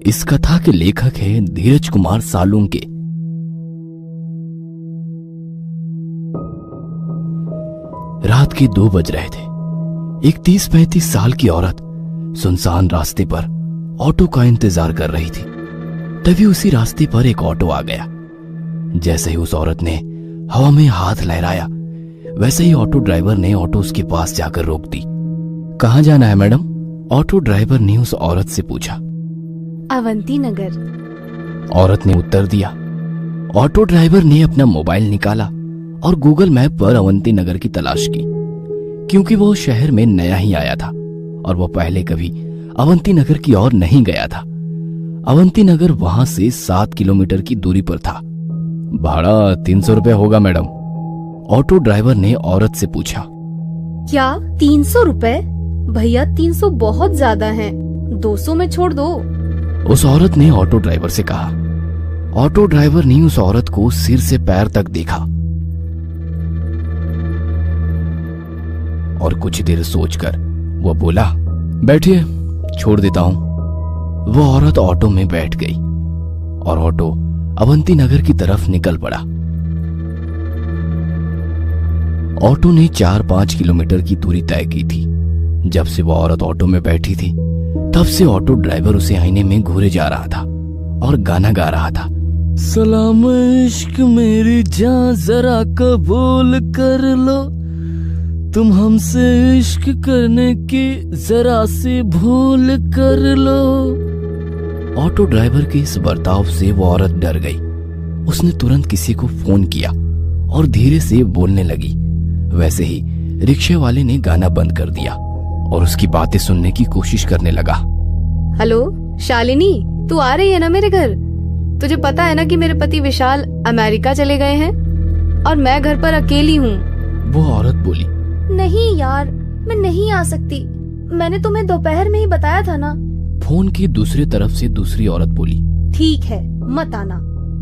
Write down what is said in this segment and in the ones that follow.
इस कथा के लेखक हैं धीरज कुमार सालुंके। रात के 2 बज रहे थे। एक 30-35 साल की औरत सुनसान रास्ते पर ऑटो का इंतजार कर रही थी। तभी उसी रास्ते पर एक ऑटो आ गया। जैसे ही उस औरत ने हवा में हाथ लहराया, वैसे ही ऑटो ड्राइवर ने ऑटो उसके पास जाकर रोक दी। कहाँ जाना है मैडम? ऑटो ड्राइवर ने उस औरत से पूछा। अवंती नगर। औरत ने उत्तर दिया। ऑटो ड्राइवर ने अपना मोबाइल निकाला और गूगल मैप पर अवंती नगर की तलाश की, क्योंकि वो शहर में नया ही आया था और वो पहले कभी अवंती नगर की ओर नहीं गया था। अवंती नगर वहां से 7 किलोमीटर की दूरी पर था। भाड़ा 300 रुपए होगा मैडम, ऑटो ड्राइवर ने औरत से पूछा। क्या 300 रुपए? भैया 300 बहुत ज्यादा है, 200 में छोड़ दो। उस औरत ने ऑटो ड्राइवर से कहा। ऑटो ड्राइवर ने उस औरत को सिर से पैर तक देखा और कुछ देर सोचकर वो बोला, बैठिए, छोड़ देता हूं। वो औरत ऑटो में बैठ गई और ऑटो अवंती नगर की तरफ निकल पड़ा। ऑटो ने 4-5 किलोमीटर की दूरी तय की थी। जब से वो औरत ऑटो में बैठी थी, तब से ऑटो ड्राइवर उसे आईने में घूरे जा रहा था और गाना गा रहा था। सलाम इश्क मेरी जान जरा कबूल कर लो, तुम हमसे इश्क करने की जरा सी भूल कर लो। ऑटो ड्राइवर के इस बर्ताव से वो औरत डर गई। उसने तुरंत किसी को फोन किया और धीरे से बोलने लगी। वैसे ही रिक्शे वाले ने गाना बंद कर दिया और उसकी बातें सुनने की कोशिश करने लगा। हेलो शालिनी, तू आ रही है ना मेरे घर? तुझे पता है ना कि मेरे पति विशाल अमेरिका चले गए हैं और मैं घर पर अकेली हूँ। वो औरत बोली। नहीं यार, मैं नहीं आ सकती, मैंने तुम्हें दोपहर में ही बताया था ना। फोन की दूसरी तरफ से दूसरी औरत बोली। ठीक है, मत आना।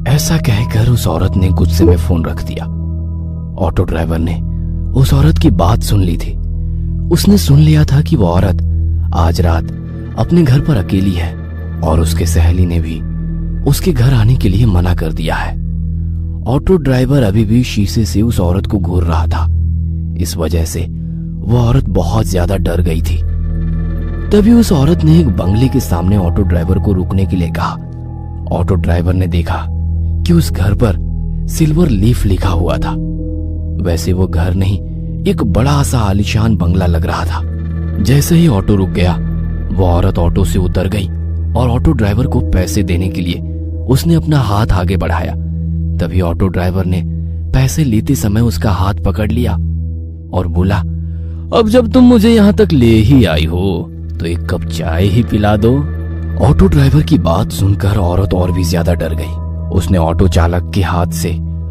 ऐसा कहकर उस औरत ने गुस्से में फोन रख दिया। ऑटो ड्राइवर ने उस औरत की बात सुन ली थी। उसने सुन लिया था कि वो औरत आज रात अपने घर पर अकेली है और उसके सहेली ने भी उसके घर आने के लिए मना कर दिया है। ऑटो ड्राइवर अभी भी शीशे से उस औरत को घूर रहा था। इस वजह से वो औरत बहुत ज्यादा डर गई थी। तभी उस औरत ने एक बंगले के सामने ऑटो ड्राइवर को रुकने के लिए कहा। ऑटो ड्राइवर ने देखा कि उस घर पर सिल्वर लीफ लिखा हुआ था। वैसे वो घर नहीं, एक बड़ा सा आलीशान बंगला लग रहा था। जैसे ही ऑटो रुक गया, वो औरत ऑटो से उतर गई और ऑटो ड्राइवर को पैसे देने के लिए उसने अपना हाथ आगे बढ़ाया। तभी ऑटो ड्राइवर ने पैसे लेते समय उसका हाथ पकड़ लिया और बोला, अब जब तुम मुझे यहाँ तक ले ही आई हो तो एक कप चाय ही पिला दो। ऑटो ड्राइवर की बात सुनकर औरत और भी ज्यादा डर गई। उसने ऑटो चालक के हाथ से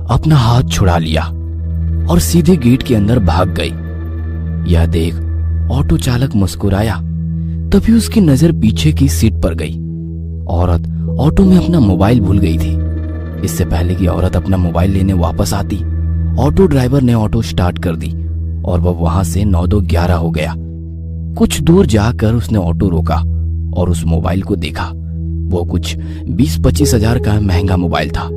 अपना हाथ छुड़ा लिया और सीधे गेट के अंदर भाग गई। यह देख ऑटो चालक मुस्कुराया। तभी उसकी नजर पीछे की सीट पर गई। औरत ऑटो में अपना मोबाइल भूल गई थी। इससे पहले कि औरत अपना मोबाइल लेने वापस आती, ऑटो ड्राइवर ने ऑटो स्टार्ट कर दी और वह वहां से 9-2-11 हो गया। कुछ दूर जाकर उसने ऑटो रोका और उस मोबाइल को देखा। वो कुछ 20-25 हजार का महंगा मोबाइल था।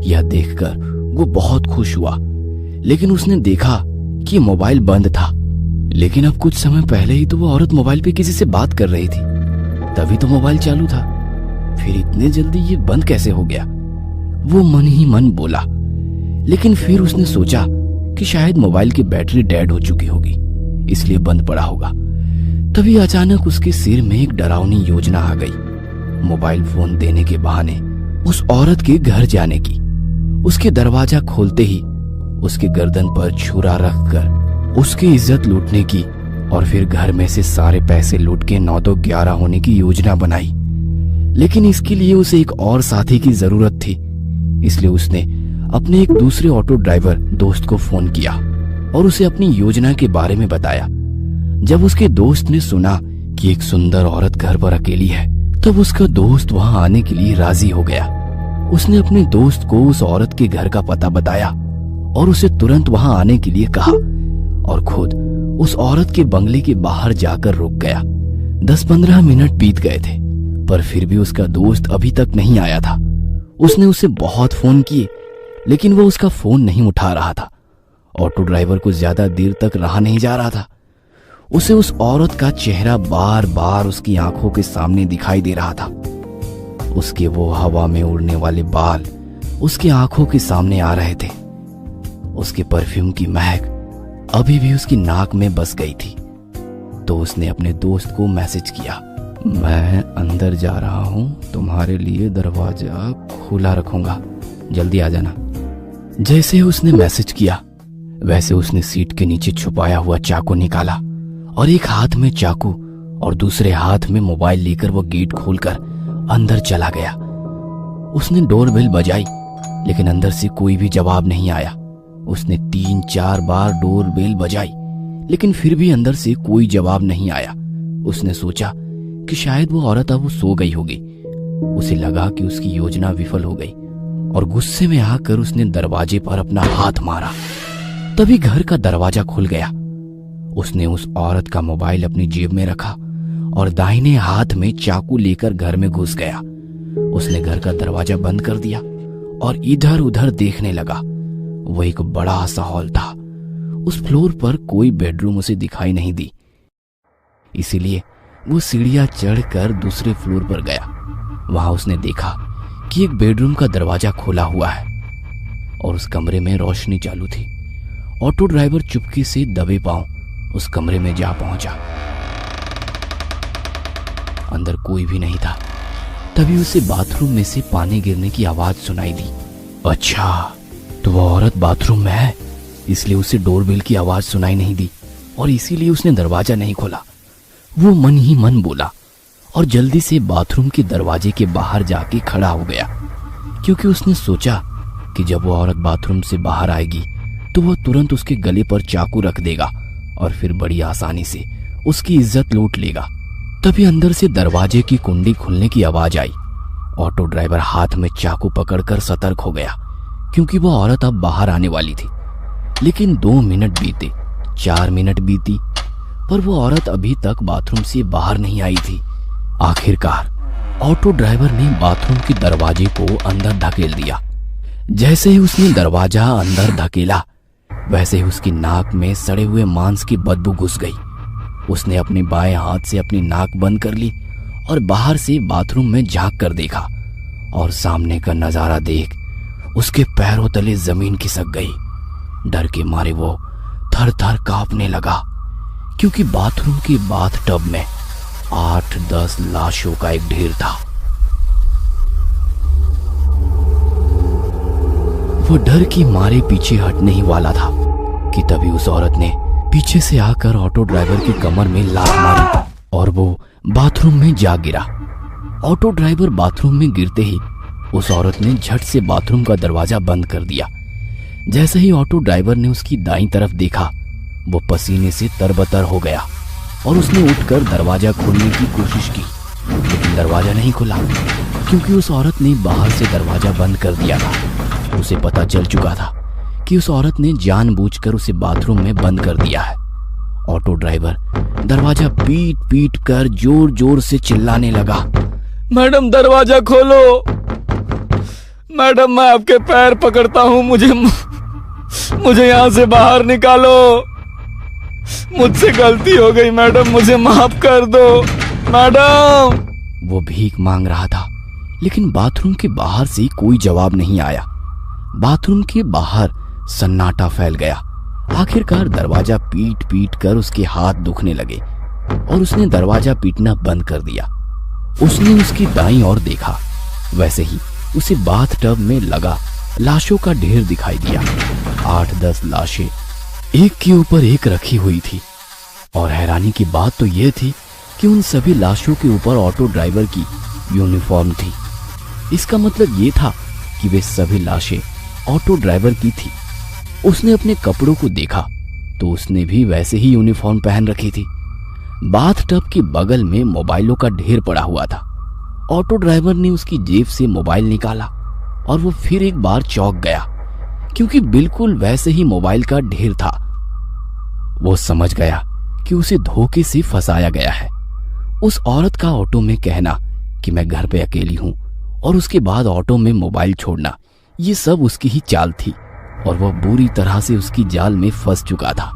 यह देखकर वो बहुत खुश हुआ, लेकिन उसने देखा कि मोबाइल बंद था। लेकिन अब कुछ समय पहले ही तो वो औरत मोबाइल पे किसी से बात कर रही थी, तभी तो मोबाइल चालू था। फिर इतने जल्दी ये बंद कैसे हो गया? वो मन ही मन बोला। लेकिन फिर उसने सोचा कि शायद मोबाइल की बैटरी डेड हो चुकी होगी, इसलिए बंद पड़ा होगा। तभी अचानक उसके सिर में एक डरावनी योजना आ गई। मोबाइल फोन देने के बहाने उस औरत के घर जाने की। उसके दरवाजा खोलते ही उसके गर्दन पर छुरा रखकर उसकी इज्जत लूटने की और फिर घर में से सारे पैसे लूट के 9-2-11 होने की योजना बनाई। लेकिन इसके लिए उसे एक और साथी की जरूरत थी, इसलिए उसने अपने एक दूसरे ऑटो ड्राइवर दोस्त को फोन किया और उसे अपनी योजना के बारे में बताया। जब उसके दोस्त ने सुना कि एक सुंदर औरत घर पर अकेली है, तब उसका दोस्त वहां आने के लिए राजी हो गया। उसने अपने दोस्त को उस औरत के घर का पता बताया और उसे तुरंत वहां आने के लिए कहा और खुद उस औरत के बंगले के बाहर जाकर रुक गया। 10-15 मिनट बीत गए थे। पर फिर भी उसका दोस्त अभी तक नहीं आया था। उसने उसे बहुत फोन किए, लेकिन वो उसका फोन नहीं उठा रहा था। ऑटो ड्राइवर को ज्यादा देर तक रहा नहीं जा रहा था। उसे उस औरत का चेहरा बार बार उसकी आंखों के सामने दिखाई दे रहा था। उसके वो हवा में उड़ने वाले बाल उसकी आंखों के सामने आ रहे थे। उसके परफ्यूम की महक अभी भी उसकी नाक में बस गई थी। तो उसने अपने दोस्त को मैसेज किया, मैं अंदर जा रहा हूं, तुम्हारे लिए दरवाजा खुला रखूंगा, जल्दी आ जाना। जैसे ही उसने मैसेज किया वैसे उसने सीट के नीचे छुपाया हुआ चाकू निकाला और एक हाथ में चाकू और दूसरे हाथ में मोबाइल लेकर वो गेट खोलकर अंदर चला गया। उसने डोरबेल बजाई, लेकिन अंदर से कोई भी जवाब नहीं आया। उसने 3-4 बार डोरबेल बजाई, लेकिन फिर भी अंदर से कोई जवाब नहीं आया। उसने सोचा कि शायद वो औरत अब सो गई होगी। उसे लगा कि उसकी योजना विफल हो गई और गुस्से में आकर उसने दरवाजे पर अपना हाथ मारा। तभी घर का दरवाजा खुल गया। उसने उस औरत का मोबाइल अपनी जेब में रखा और दाहिने हाथ में चाकू लेकर घर में घुस गया। उसने घर का दरवाजा बंद कर दिया और इधर उधर देखने लगा। वो एक बड़ा सा हॉल था। उस फ्लोर पर कोई बेडरूम उसे दिखाई नहीं दी, इसीलिए वो सीढ़ियां चढ़कर दूसरे फ्लोर पर गया। वहां उसने देखा कि एक बेडरूम का दरवाजा खुला हुआ है और उस कमरे में रोशनी चालू थी। ऑटो ड्राइवर चुपके से दबे पांव उस कमरे में जा पहुंचा। अंदर कोई भी नहीं था। तभी उसे बाथरूम में से पानी गिरने की आवाज सुनाई दी। अच्छा, तो वो औरत बाथरूम में है, इसलिए उसे डोरबेल की आवाज सुनाई नहीं दी और इसीलिए उसने दरवाजा नहीं खोला। वो मन ही मन बोला और जल्दी से बाथरूम के दरवाजे के बाहर जाके खड़ा हो गया, क्योंकि उसने सोचा कि जब वो औरत बाथरूम से बाहर आएगी तो वह तुरंत उसके गले पर चाकू रख देगा और फिर बड़ी आसानी से उसकी इज्जत लूट लेगा। तभी अंदर से दरवाजे की कुंडी खुलने की आवाज आई। ऑटो ड्राइवर हाथ में चाकू पकड़कर सतर्क हो गया, क्योंकि वह औरत अब बाहर आने वाली थी। लेकिन 2 मिनट बीते, 4 मिनट बीती, पर वो औरत अभी तक बाथरूम से बाहर नहीं आई थी। आखिरकार ऑटो ड्राइवर ने बाथरूम के दरवाजे को अंदर धकेल दिया। जैसे ही उसने दरवाजा अंदर धकेला वैसे ही उसकी नाक में सड़े हुए मांस की बदबू घुस गई। उसने अपने बाएं हाथ से अपनी नाक बंद कर ली और बाहर से बाथरूम में झांक कर देखा और सामने का नजारा देख उसके पैरों तले जमीन खिसक गई। डर के मारे वो थर थर कांपने लगा, क्योंकि बाथरूम के बाथ टब में 8-10 लाशों का एक ढेर था। वो डर की मारे पीछे हटने ही वाला था कि तभी उस औरत ने पीछे से आकर ऑटो ड्राइवर की कमर में लात मारी और वो बाथरूम में जा गिरा। ऑटो ड्राइवर बाथरूम में गिरते ही उस औरत ने झट से बाथरूम का दरवाजा बंद कर दिया। जैसे ही ऑटो ड्राइवर ने उसकी दाईं तरफ देखा, वो पसीने से तरबतर हो गया और उसने उठकर दरवाजा खोलने की कोशिश की, लेकिन दरवाजा नहीं खुला, क्योंकि उस औरत ने बाहर से दरवाजा बंद कर दिया था। उसे पता चल चुका था कि उस औरत ने जानबूझकर उसे बाथरूम में बंद कर दिया है। ऑटो ड्राइवर दरवाजा पीट पीट कर जोर जोर से चिल्लाने लगा, मैडम दरवाजा खोलो, मैडम मैं आपके पैर पकड़ता हूं, मुझे यहां से बाहर निकालो, मुझसे गलती हो गई मैडम, मुझे माफ कर दो मैडम। वो भीख मांग रहा था, लेकिन बाथरूम के बाहर से कोई जवाब नहीं आया। बाथरूम के बाहर सन्नाटा फैल गया। आखिरकार दरवाजा पीट पीट कर उसके हाथ दुखने लगे और उसने दरवाजा पीटना बंद कर दिया। उसने उसकी दाईं ओर देखा, वैसे ही उसे बाथ टब में लगा लाशों का ढेर दिखाई दिया। 8-10 लाशें एक के ऊपर एक रखी हुई थी और हैरानी की बात तो यह थी कि उन सभी लाशों के ऊपर ऑटो ड्राइवर की यूनिफॉर्म थी। इसका मतलब ये था कि वे सभी लाशें ऑटो ड्राइवर की थी। उसने अपने कपड़ों को देखा तो उसने भी वैसे ही यूनिफॉर्म पहन रखी थी। बाथ टब के बगल में मोबाइलों का ढेर पड़ा हुआ था। ऑटो ड्राइवर ने उसकी जेब से मोबाइल निकाला और वो फिर एक बार चौंक गया, क्योंकि बिल्कुल वैसे ही मोबाइल का ढेर था। वो समझ गया कि उसे धोखे से फंसाया गया है। उस औरत का ऑटो में कहना कि मैं घर पे अकेली हूं और उसके बाद ऑटो में मोबाइल छोड़ना, ये सब उसकी ही चाल थी और वह बुरी तरह से उसकी जाल में फंस चुका था।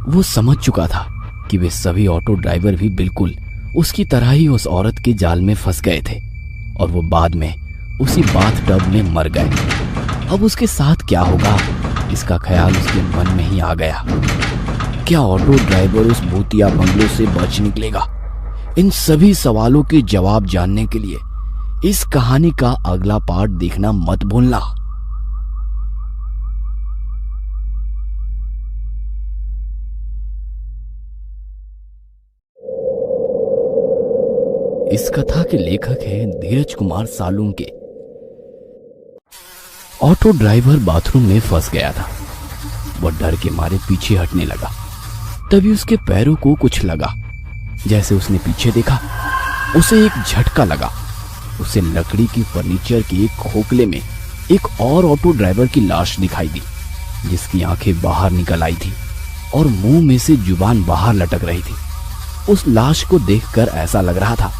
वो समझ चुका था कि वे सभी ऑटो ड्राइवर भी बिल्कुल उसकी तरह ही उस औरत के जाल में फंस गए थे और वो बाद में उसी बाथटब में मर गए। अब उसके साथ क्या होगा, इसका ख्याल उसके मन में ही आ गया। क्या ऑटो ड्राइवर उस भूतिया बंगलों से बच निकलेगा? इन सभी सवालों के जवाब जानने के लिए इस कहानी का अगला पार्ट देखना मत भूलना। इस कथा के लेखक हैं Dheeraj Kumar Salunke. Auto driver bathroom में फंस गया था। वह डर के मारे पीछे हटने लगा। तभी उसके पैरों को कुछ लगा। जैसे उसने पीछे देखा, उसे एक झटका लगा। उसे लकड़ी की फर्नीचर के एक खोखले में एक और ऑटो ड्राइवर की लाश दिखाई दी, जिसकी आंखें बाहर निकल आई थी और मुंह में से जुबान बाहर लटक रही थी। उस लाश को देखकर ऐसा लग रहा था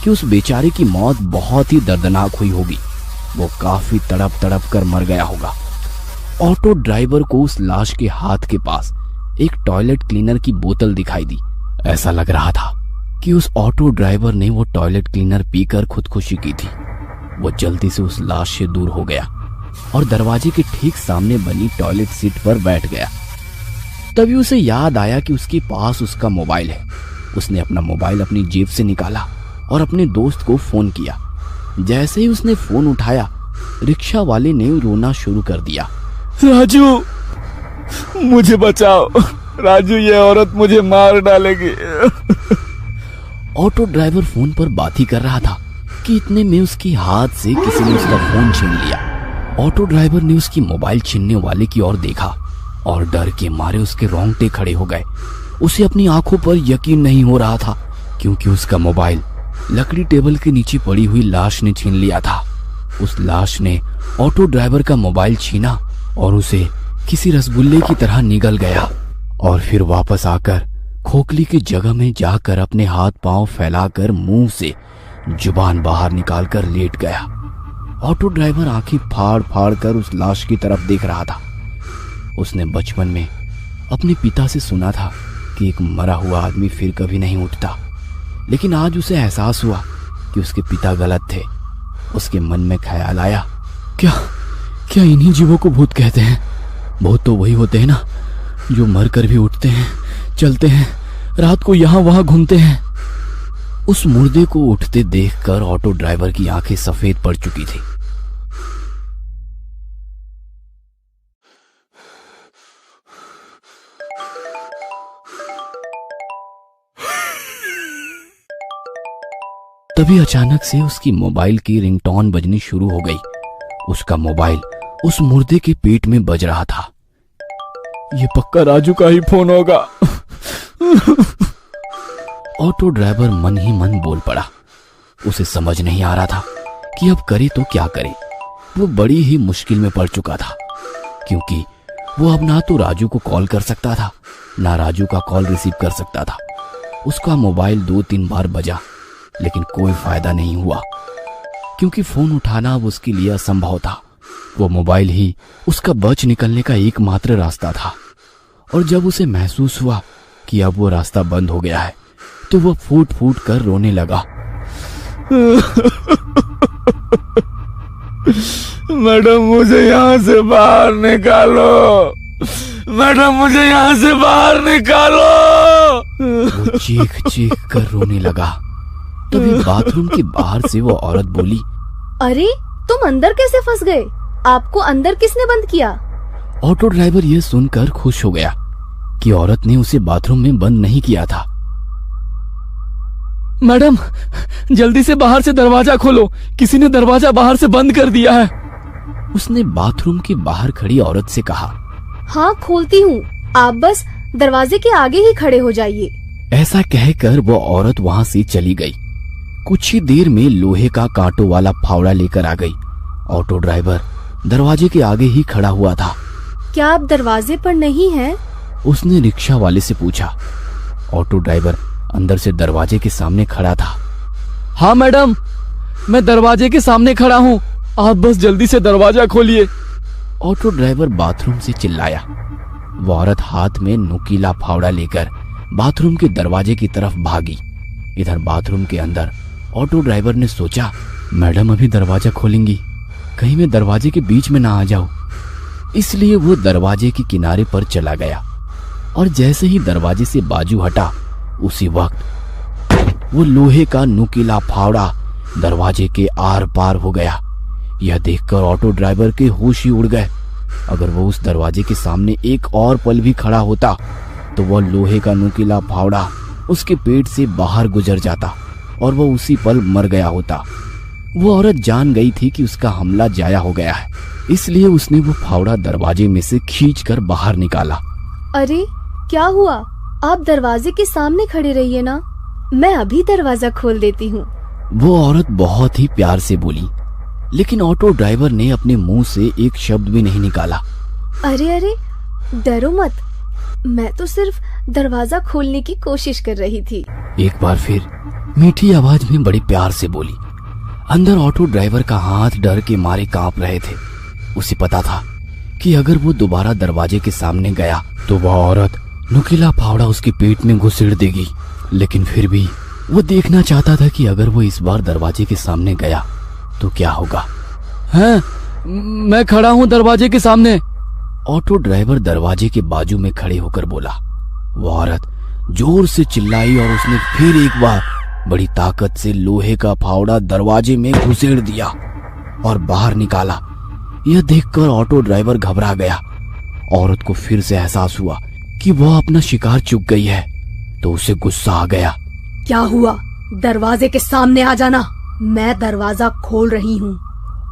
कि उस बेचारे की मौत बहुत ही दर्दनाक हुई होगी। वो काफी तड़प तड़प कर मर गया होगा। ऑटो ड्राइवर को उस लाश के हाथ के पास एक टॉयलेट क्लीनर की बोतल दिखाई दी। ऐसा लग रहा था कि उस ऑटो ड्राइवर ने वो टॉयलेट क्लीनर पीकर खुदकुशी की थी। वो जल्दी से उस लाश से दूर हो गया और दरवाजे के ठीक सामने बनी टॉयलेट सीट पर बैठ गया। तभी उसे याद आया कि उसके पास उसका मोबाइल है। उसने अपना मोबाइल अपनी जेब से निकाला और अपने दोस्त को फोन किया। जैसे ही उसने फोन उठाया, रिक्शा वाले ने रोना शुरू कर दिया। राजू, मुझे बचाओ राजू, ये औरत मुझे मार डालेगी। ऑटो ड्राइवर फोन पर बात ही कर रहा था कि इतने में उसके हाथ से किसी ने उसका फोन छीन लिया। ऑटो ड्राइवर ने उसकी मोबाइल छीनने वाले की ओर देखा और डर के मारे उसके रोंगटे खड़े हो गए। उसे अपनी आंखों पर यकीन नहीं हो रहा था, क्योंकि उसका मोबाइल लकड़ी टेबल के नीचे पड़ी हुई लाश ने छीन लिया था। उस लाश ने ऑटो ड्राइवर का मोबाइल छीना और उसे किसी रसगुल्ले की तरह निगल गया और फिर वापस आकर खोखली की जगह में जाकर अपने हाथ पांव फैलाकर मुंह से जुबान बाहर निकालकर लेट गया। ऑटो ड्राइवर आंखें फाड़ फाड़ कर उस लाश की तरफ देख रहा था। उसने बचपन में अपने पिता से सुना था कि एक मरा हुआ आदमी फिर कभी नहीं उठता, लेकिन आज उसे एहसास हुआ कि उसके पिता गलत थे। उसके मन में ख्याल आया, क्या इन्हीं जीवों को भूत कहते हैं? भूत तो वही होते हैं ना, जो मरकर भी उठते हैं, चलते हैं, रात को यहां वहां घूमते हैं। उस मुर्दे को उठते देखकर ऑटो ड्राइवर की आंखें सफेद पड़ चुकी थी। तभी अचानक से उसकी मोबाइल की रिंगटोन बजनी शुरू हो गई। उसका मोबाइल उस मुर्दे के पेट में बज रहा था। ये पक्का राजू का ही फोन होगा। ऑटो ड्राइवर मन ही मन बोल पड़ा। उसे समझ नहीं आ रहा था कि अब करे तो क्या करे। वो बड़ी ही मुश्किल में पड़ चुका था, क्योंकि वो अब ना तो राजू को कॉल कर सकता था, ना राजू का कॉल रिसीव कर सकता था। उसका मोबाइल 2-3 बार बजा, लेकिन कोई फायदा नहीं हुआ, क्योंकि फोन उठाना अब उसके लिए असंभव था। वो मोबाइल ही उसका बच निकलने का एकमात्र रास्ता था। और जब उसे महसूस हुआ कि अब वो रास्ता बंद हो गया है, तो वह फूट फूट कर रोने लगा। मैडम, मुझे यहाँ से बाहर निकालो। मैडम, मुझे यहाँ से बाहर निकालो। वो चीख चीख कर रोने लगा। तभी बाथरूम के बाहर से वो औरत बोली, अरे तुम अंदर कैसे फंस गए? आपको अंदर किसने बंद किया? ऑटो ड्राइवर यह सुनकर खुश हो गया कि औरत ने उसे बाथरूम में बंद नहीं किया था। मैडम, जल्दी से बाहर से दरवाजा खोलो, किसी ने दरवाजा बाहर से बंद कर दिया है। उसने बाथरूम के बाहर खड़ी औरत से कहा। हाँ, खोलती हूँ, आप बस दरवाजे के आगे ही खड़े हो जाइए। ऐसा कहकर वो औरत वहां से चली गई। कुछ ही देर में लोहे का कांटों वाला फावड़ा लेकर आ गई। ऑटो ड्राइवर दरवाजे के आगे ही खड़ा हुआ था। क्या आप दरवाजे पर नहीं हैं? उसने रिक्शा वाले से पूछा। ऑटो ड्राइवर अंदर से दरवाजे के सामने खड़ा था। हाँ मैडम, मैं दरवाजे के सामने खड़ा हूँ, आप बस जल्दी से दरवाजा खोलिए। ऑटो ड्राइवर बाथरूम से चिल्लाया। वो औरत हाथ में नुकीला फावड़ा लेकर बाथरूम के दरवाजे की तरफ भागी। इधर बाथरूम के अंदर ऑटो ड्राइवर ने सोचा, मैडम अभी दरवाजा खोलेंगी, कहीं मैं दरवाजे के बीच में ना आ जाऊं। इसलिए वो दरवाजे के किनारे पर चला गया और जैसे ही दरवाजे से बाजू हटा, उसी वक्त वो लोहे का नुकीला फावड़ा दरवाजे के आर पार हो गया। यह देखकर ऑटो ड्राइवर के होश ही उड़ गए। अगर वो उस दरवाजे के सामने एक और पल भी खड़ा होता तो वह लोहे का नुकीला फावड़ा उसके पेट से बाहर गुजर जाता और वह उसी पल मर गया होता। वो औरत जान गई थी कि उसका हमला जाया हो गया है, इसलिए उसने वो फावड़ा दरवाजे में से खींचकर बाहर निकाला। अरे क्या हुआ? आप दरवाजे के सामने खड़े रहिए ना, मैं अभी दरवाजा खोल देती हूँ। वो औरत बहुत ही प्यार से बोली, लेकिन ऑटो ड्राइवर ने अपने मुंह से एक शब्द भी नहीं निकाला। अरे अरे डरो मत, मैं तो सिर्फ दरवाजा खोलने की कोशिश कर रही थी। एक बार फिर मीठी आवाज में बड़ी प्यार से बोली। अंदर ऑटो ड्राइवर का हाथ डर के मारे कांप रहे थे। उसे पता था कि अगर वो दोबारा दरवाजे के सामने गया तो वह औरत नुकीला फावड़ा उसके पेट में घुसेड़ देगी। लेकिन फिर भी वो देखना चाहता था कि अगर वो इस बार दरवाजे के सामने गया तो क्या होगा। हैं? मैं खड़ा हूँ दरवाजे के सामने। ऑटो ड्राइवर दरवाजे के बाजू में खड़े होकर बोला। वो औरत जोर से चिल्लाई और उसने फिर एक बार बड़ी ताकत से लोहे का फावड़ा दरवाजे में घुसेड़ दिया और बाहर निकाला। यह देखकर ऑटो ड्राइवर घबरा गया। औरत को फिर से एहसास हुआ कि वह अपना शिकार चूक गई है, तो उसे गुस्सा आ गया। क्या हुआ? दरवाजे के सामने आ जाना, मैं दरवाजा खोल रही हूँ।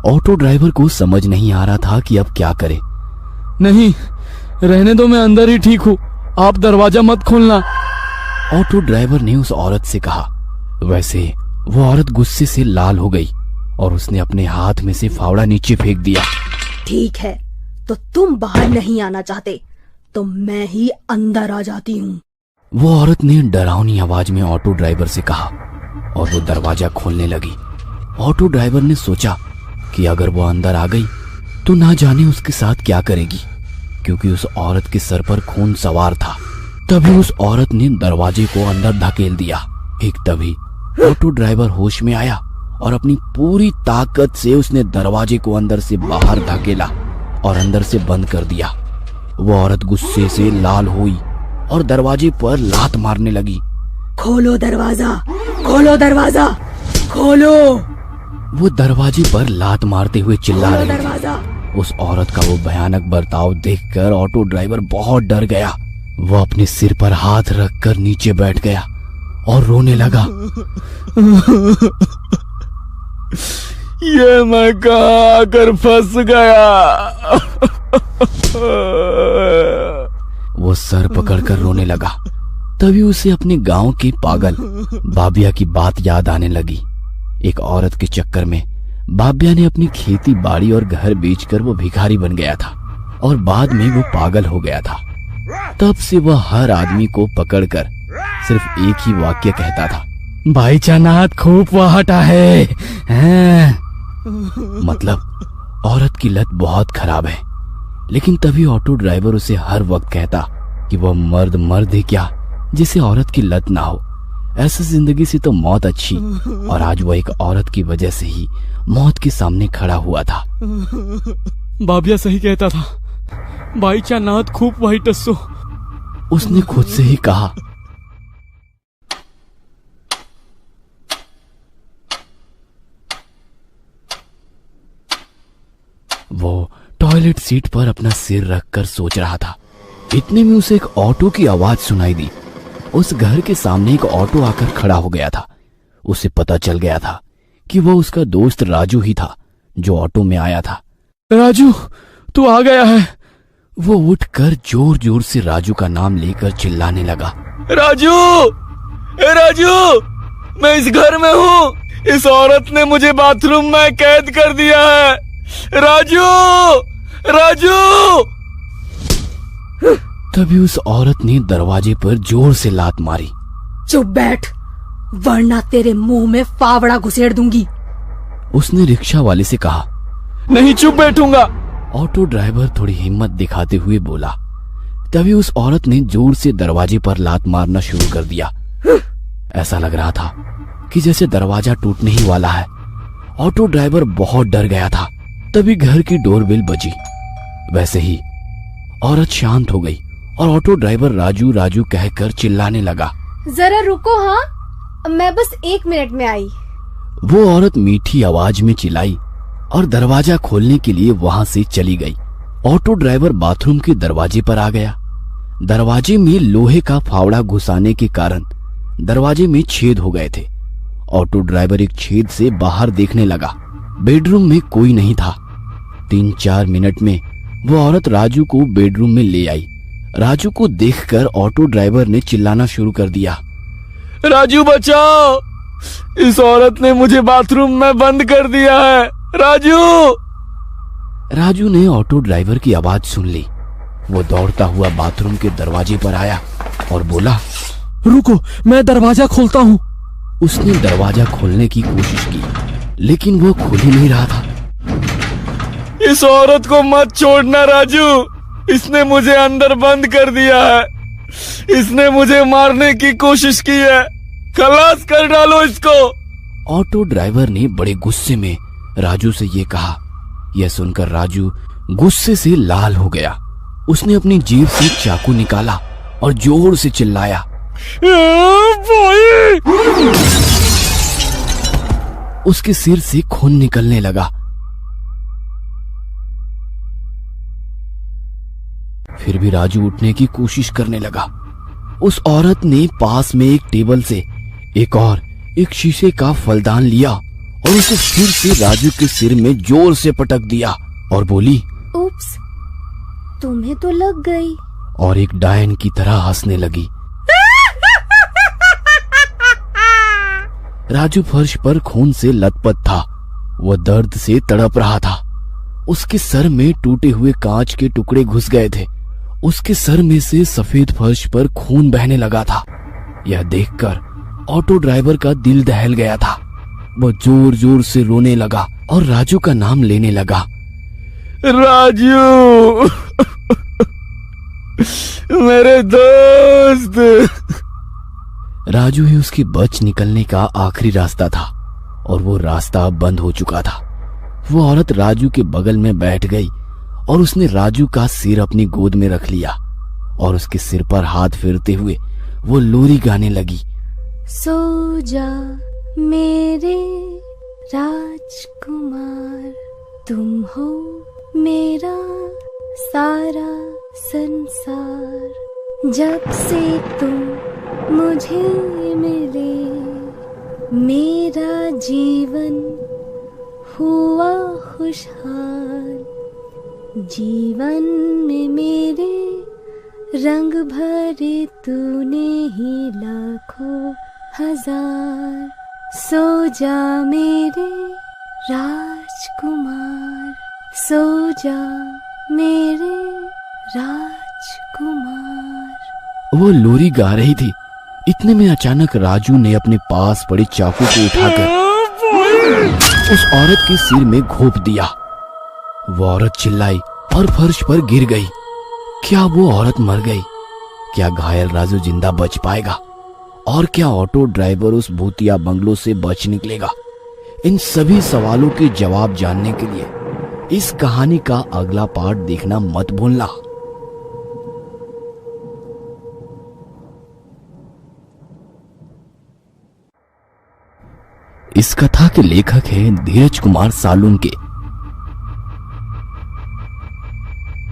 ऑटो ड्राइवर को समझ नहीं आ रहा था कि अब क्या करे। नहीं, रहने दो, मैं अंदर ही ठीक हूँ, आप दरवाजा मत खोलना। ऑटो ड्राइवर ने उस औरत से कहा। वैसे वो औरत गुस्से से लाल हो गई और उसने अपने हाथ में से फावड़ा नीचे फेंक दिया। ठीक है, तो तुम बाहर नहीं आना चाहते तो मैं ही अंदर आ जाती हूँ। वो औरत ने डरावनी आवाज में ऑटो ड्राइवर से कहा और वो दरवाजा खोलने लगी। ऑटो ड्राइवर ने सोचा कि अगर वो अंदर आ गई तो ना जाने उसके साथ क्या करेगी, क्योंकि उस औरत के सर पर खून सवार था। तभी उस औरत ने दरवाजे को अंदर धकेल दिया। एक तभी ऑटो ड्राइवर होश में आया और अपनी पूरी ताकत से उसने दरवाजे को अंदर से बाहर धकेला और अंदर से बंद कर दिया। वो औरत गुस्से से लाल हुई और दरवाजे पर लात मारने लगी। खोलो दरवाजा, खोलो दरवाजा, खोलो। वो दरवाजे पर लात मारते हुए चिल्ला रही थी। उस औरत का वो भयानक बर्ताव देखकर ऑटो ड्राइवर बहुत डर गया। वो अपने सिर पर हाथ रखकर नीचे बैठ गया और रोने लगा। ये मैं कहाँ आकर फंस गया। वो सर पकड़कर रोने लगा। तभी उसे अपने गांव के पागल बाबिया की बात याद आने लगी। एक औरत के चक्कर में बाबिया ने अपनी खेती बाड़ी और घर बेचकर वो भिखारी बन गया था और बाद में वो पागल हो गया था। तब से वह हर आदमी को पकड़कर सिर्फ एक ही वाक्य कहता था, भाई चानात खूब वाहटा है। मतलब औरत की लत बहुत खराब है। लेकिन तभी ऑटो ड्राइवर उसे हर वक्त कहता कि वह मर्द ही क्या जिसे औरत की लत ना हो। ऐसी जिंदगी से तो मौत अच्छी। और आज वह एक औरत की वजह से ही मौत के सामने खड़ा हुआ था। बाबिया सही कहता था, भाई चानात खूब वाइट टस्सो। उसने खुद से ही कहा। वो टॉयलेट सीट पर अपना सिर रखकर सोच रहा था। इतने में उसे एक ऑटो की आवाज सुनाई दी। उस घर के सामने एक ऑटो आकर खड़ा हो गया था। उसे पता चल गया था कि वो उसका दोस्त राजू ही था जो ऑटो में आया था। राजू, तू आ गया है। वो उठकर जोर जोर से राजू का नाम लेकर चिल्लाने लगा। राजू, राजू, मैं इस घर में हूँ। इस औरत ने मुझे बाथरूम में कैद कर दिया है। राजू, राजू। तभी उस औरत ने दरवाजे पर जोर से लात मारी। चुप बैठ, वरना तेरे मुंह में फावड़ा घुसेड़ दूंगी। उसने रिक्शा वाले से कहा। नहीं, चुप बैठूंगा। ऑटो ड्राइवर थोड़ी हिम्मत दिखाते हुए बोला। तभी उस औरत ने जोर से दरवाजे पर लात मारना शुरू कर दिया। ऐसा लग रहा था कि जैसे दरवाजा टूटने ही वाला है। ऑटो ड्राइवर बहुत डर गया था। तभी घर की डोरबेल बजी। वैसे ही औरत शांत हो गई और ऑटो ड्राइवर राजू राजू कहकर चिल्लाने लगा। जरा रुको, हाँ, मैं बस 1 मिनट में आई। वो औरत मीठी आवाज में चिल्लाई और दरवाजा खोलने के लिए वहां से चली गई। ऑटो ड्राइवर बाथरूम के दरवाजे पर आ गया। दरवाजे में लोहे का फावड़ा घुसाने के कारण दरवाजे में छेद हो गए थे। ऑटो ड्राइवर एक छेद से बाहर देखने लगा। बेडरूम में कोई नहीं था। 3-4 मिनट में वो औरत राजू को बेडरूम में ले आई। राजू को देखकर ऑटो ड्राइवर ने चिल्लाना शुरू कर दिया। राजू बचाओ, इस औरत ने मुझे बाथरूम में बंद कर दिया है। राजू! राजू ने ऑटो ड्राइवर की आवाज सुन ली। वो दौड़ता हुआ बाथरूम के दरवाजे पर आया और बोला, रुको, मैं दरवाजा खोलता हूँ। उसने दरवाजा खोलने की कोशिश की, लेकिन वो खुल ही नहीं रहा था। इस औरत को मत छोड़ना राजू, इसने मुझे अंदर बंद कर दिया है। इसने मुझे मारने की कोशिश की है। खलास कर डालो इसको। ऑटो ड्राइवर ने बड़े गुस्से में राजू से ये कहा। यह सुनकर राजू गुस्से से लाल हो गया। उसने अपनी जेब से चाकू निकाला और जोर से चिल्लाया। उसके सिर से खून निकलने लगा। फिर भी राजू उठने की कोशिश करने लगा। उस औरत ने पास में एक टेबल से एक शीशे का फलदान लिया और उसे फिर से राजू के सिर में जोर से पटक दिया और बोली, उप्स, तुम्हें तो लग गई। और एक डायन की तरह हंसने लगी। राजू फर्श पर खून से लथपथ था। वह दर्द से तड़प रहा था। उसके सर में टूटे हुए कांच के टुकड़े घुस गए थे। उसके सर में से सफेद फर्श पर खून बहने लगा था। यह देखकर ऑटो ड्राइवर का दिल दहल गया था। वह जोर जोर से रोने लगा और राजू का नाम लेने लगा। राजू, मेरे दोस्त। राजू ही उसके बच निकलने का आखिरी रास्ता था और वो रास्ता अब बंद हो चुका था। वो औरत राजू के बगल में बैठ गई और उसने राजू का सिर अपनी गोद में रख लिया और उसके सिर पर हाथ फेरते हुए वो लोरी गाने लगी। सो जा मेरे राजकुमार, तुम हो मेरा सारा संसार। जब से तुम मुझे मिले, मेरा जीवन हुआ खुशहाल। जीवन में मेरे रंग भरे तूने ही लाखों हजार। सो जा मेरे राजकुमार, सो जा मेरे राजकुमार। वो लोरी गा रही थी। इतने में अचानक राजू ने अपने पास पड़े चाकू को उठाकर उस औरत के सिर में घोंप दिया। वो औरत चिल्लाई और फर्श पर गिर गई। क्या वो औरत मर गई? क्या घायल राजू जिंदा बच पाएगा? और क्या ऑटो ड्राइवर उस भूतिया बंगलों से बच निकलेगा? इन सभी सवालों के जवाब जानने के लिए इस कहानी का अगला पार्ट देखना मत भूलना। इस कथा के लेखक हैं धीरज कुमार सालुंके।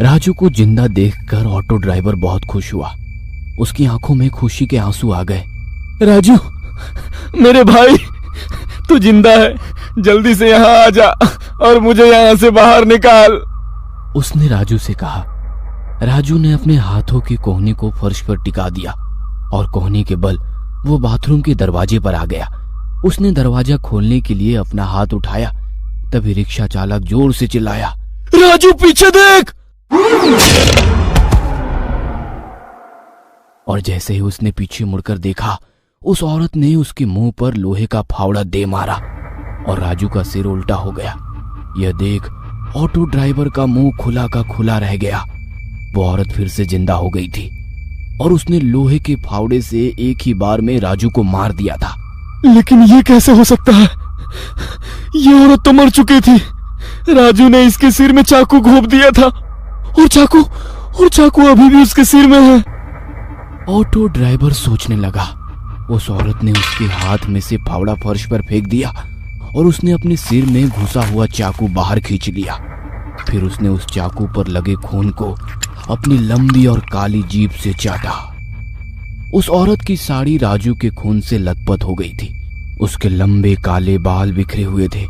राजू को जिंदा देखकर ऑटो ड्राइवर बहुत खुश हुआ। उसकी आंखों में खुशी के आंसू आ गए। राजू, मेरे भाई, तू जिंदा है। जल्दी से यहाँ आ जा और मुझे यहाँ से बाहर निकाल। उसने राजू से कहा। राजू ने अपने हाथों के कोहनी को फर्श पर टिका दिया और कोहनी के बल वो बाथरूम के दरवाजे पर आ गया। उसने दरवाजा खोलने के लिए अपना हाथ उठाया, तभी रिक्शा चालक जोर से चिल्लाया, राजू पीछे देख। और जैसे ही उसने पीछे मुड़कर देखा, उस औरत ने उसके मुंह पर लोहे का फावड़ा दे मारा और राजू का सिर उल्टा हो गया। यह देख ऑटो ड्राइवर का मुंह खुला का खुला रह गया। वो औरत फिर से जिंदा हो गई थी और उसने लोहे के फावड़े से एक ही बार में राजू को मार दिया था। लेकिन ये कैसे हो सकता है? ये औरत तो मर चुकी थी। राजू ने इसके सिर में चाकू घोंप दिया था और चाकू अभी भी उसके सिर में है। ऑटो ड्राइवर सोचने लगा। उस औरत ने उसके हाथ में से फावड़ा फर्श पर फेंक दिया और उसने अपने सिर में घुसा हुआ चाकू बाहर खींच लिया। फिर उसने उस चाकू पर लगे खून को अपनी लंबी और काली जीभ से चाटा। उस औरत की साड़ी राजू के खून से लथपथ हो गई थी। उसके लंबे काले बाल बिखरे हुए थे।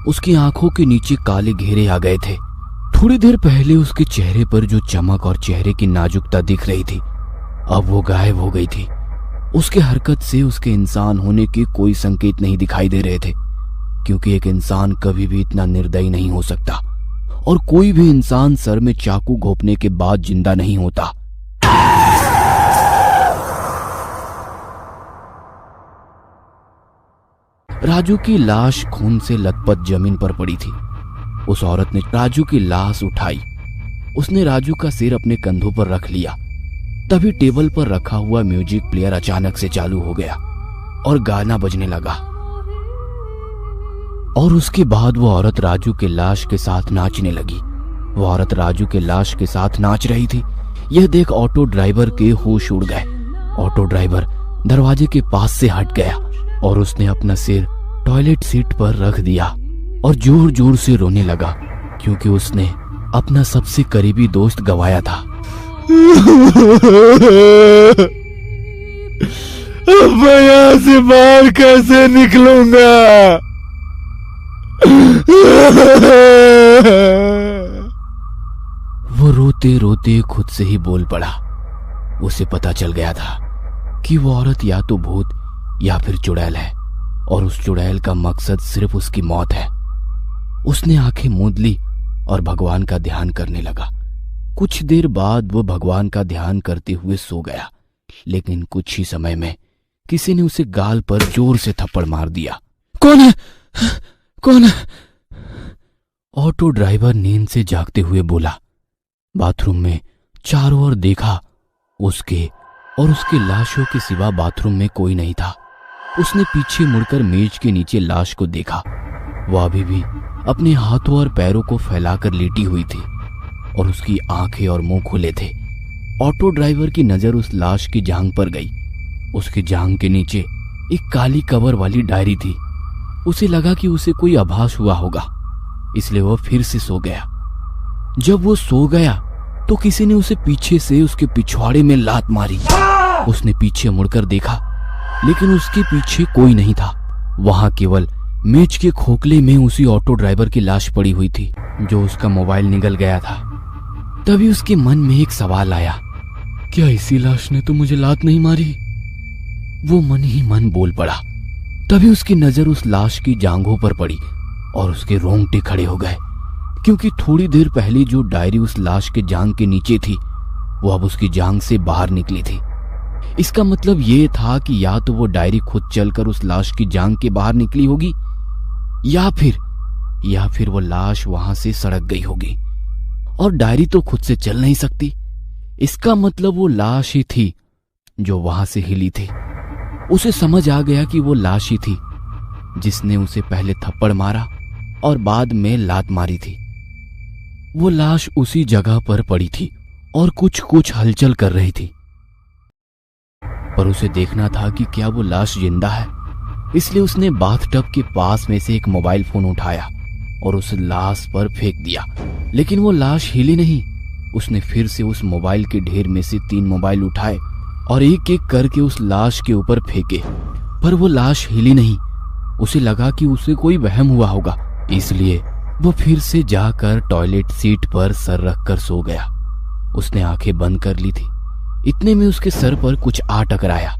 उसकी आंखों के नीचे काले घेरे आ गए थे। थोड़ी देर पहले उसके चेहरे पर जो चमक और चेहरे की नाजुकता दिख रही थी, अब वो गायब हो गई थी। उसके हरकत से उसके इंसान होने के कोई संकेत नहीं दिखाई दे रहे थे, क्योंकि एक इंसान कभी भी इतना निर्दयी नहीं हो सकता और कोई भी इंसान सर में चाकू घोंपने के बाद जिंदा नहीं होता। राजू की लाश खून से लथपथ जमीन पर पड़ी थी। उस औरत ने राजू की लाश उठाई। उसने राजू का सिर अपने कंधों पर रख लिया। तभी टेबल पर रखा हुआ म्यूजिक प्लेयर अचानक से चालू हो गया और गाना बजने लगा। और उसके बाद वो औरत राजू के लाश के साथ नाचने लगी। वो औरत राजू के लाश के साथ नाच रही थी। यह देख ऑटो ड्राइवर के होश उड़ गए। ऑटो ड्राइवर दरवाजे के पास से हट गया और उसने अपना सिर टॉयलेट सीट पर रख दिया और जोर जोर से रोने लगा, क्योंकि उसने अपना सबसे करीबी दोस्त गवाया था। अब मैं यहाँ से बाहर कैसे निकलूंगा? वो रोते रोते खुद से ही बोल पड़ा। उसे पता चल गया था कि वो औरत या तो भूत या फिर चुड़ैल है और उस चुड़ैल का मकसद सिर्फ उसकी मौत है। उसने आंखें मूंद ली और भगवान का ध्यान करने लगा। कुछ देर बाद वो भगवान का ध्यान करते हुए सो गया, लेकिन कुछ ही समय में किसी ने उसे गाल पर जोर से थप्पड़ मार दिया। कौन है? कौन है? ऑटो ड्राइवर नींद से जागते हुए बोला। बाथरूम में चारों ओर देखा। उसके और उसके लाशों के सिवा बाथरूम में कोई नहीं था। उसने पीछे मुड़कर मेज के नीचे लाश को देखा। वह अभी भी अपने हाथों और पैरों को फैलाकर लेटी हुई थी और उसकी आंखें और मुंह खुले थे। ऑटो ड्राइवर की नजर उस लाश की जांघ पर गई। उसकी जांघ के नीचे एक काली कवर वाली डायरी थी। उसे लगा कि उसे कोई आभास हुआ होगा, इसलिए वह फिर से सो गया। जब वो सो गया तो किसी ने उसे पीछे से उसके पिछवाड़े में लात मारी। उसने पीछे मुड़कर देखा, लेकिन उसके पीछे कोई नहीं था। वहां केवल मेज के खोखले में उसी ऑटो ड्राइवर की लाश पड़ी हुई थी, जो उसका मोबाइल निगल गया था। तभी उसके मन में एक सवाल आया, क्या इसी लाश ने तो मुझे लात नहीं मारी? वो मन ही मन बोल पड़ा। तभी उसकी नजर उस लाश की जांघों पर पड़ी और उसके रोंगटे खड़े हो गए, क्योंकि थोड़ी देर पहले जो डायरी उस लाश के जांघ के नीचे थी, वो अब उसकी जांघ से बाहर निकली थी। इसका मतलब ये था कि या तो वो डायरी खुद चलकर उस लाश की जांघ के बाहर निकली होगी या फिर वो लाश वहां से सड़क गई होगी। और डायरी तो खुद से चल नहीं सकती। इसका मतलब वो लाश ही थी जो वहां से हिली थी। उसे समझ आ गया कि वो लाश ही थी जिसने उसे पहले थप्पड़ मारा और बाद में लात मारी थी। वो लाश उसी जगह पर पड़ी थी और कुछ हलचल कर रही थी, पर उसे देखना था कि क्या वो लाश जिंदा है। इसलिए उसने बाथटब के पास में से एक मोबाइल फोन उठाया और उस लाश पर फेंक दिया, लेकिन वो लाश हिली नहीं। उसने फिर से उस मोबाइल के ढेर में से 3 मोबाइल उठाए और एक एक करके उस लाश के ऊपर फेंके, पर वो लाश हिली नहीं। उसे लगा कि उसे कोई वहम हुआ होगा, इसलिए वो फिर से जाकर टॉयलेट सीट पर सर रखकर सो गया। उसने आंखें बंद कर ली थी। इतने में उसके सर पर कुछ आ टकराया।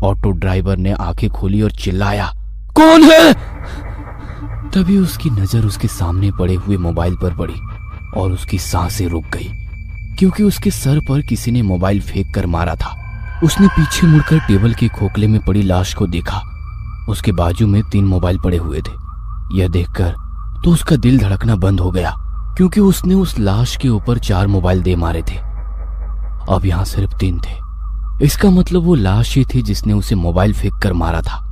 ऑटो ड्राइवर ने आंखें खोली और चिल्लाया, कौन है? तभी उसकी नजर उसके सामने पड़े हुए मोबाइल पर पड़ी और उसकी सांसें रुक गई, क्योंकि उसके सर पर किसी ने मोबाइल फेंक कर मारा था। उसने पीछे मुड़कर टेबल के खोखले में पड़ी लाश को देखा। उसके बाजू में 3 मोबाइल पड़े हुए थे यह देखकर तो उसका दिल धड़कना बंद हो गया, क्योंकि उसने उस लाश के ऊपर 4 मोबाइल दे मारे थे। अब यहां सिर्फ 3 थे। इसका मतलब वो लाश ही थी जिसने उसे मोबाइल फेंक कर मारा था।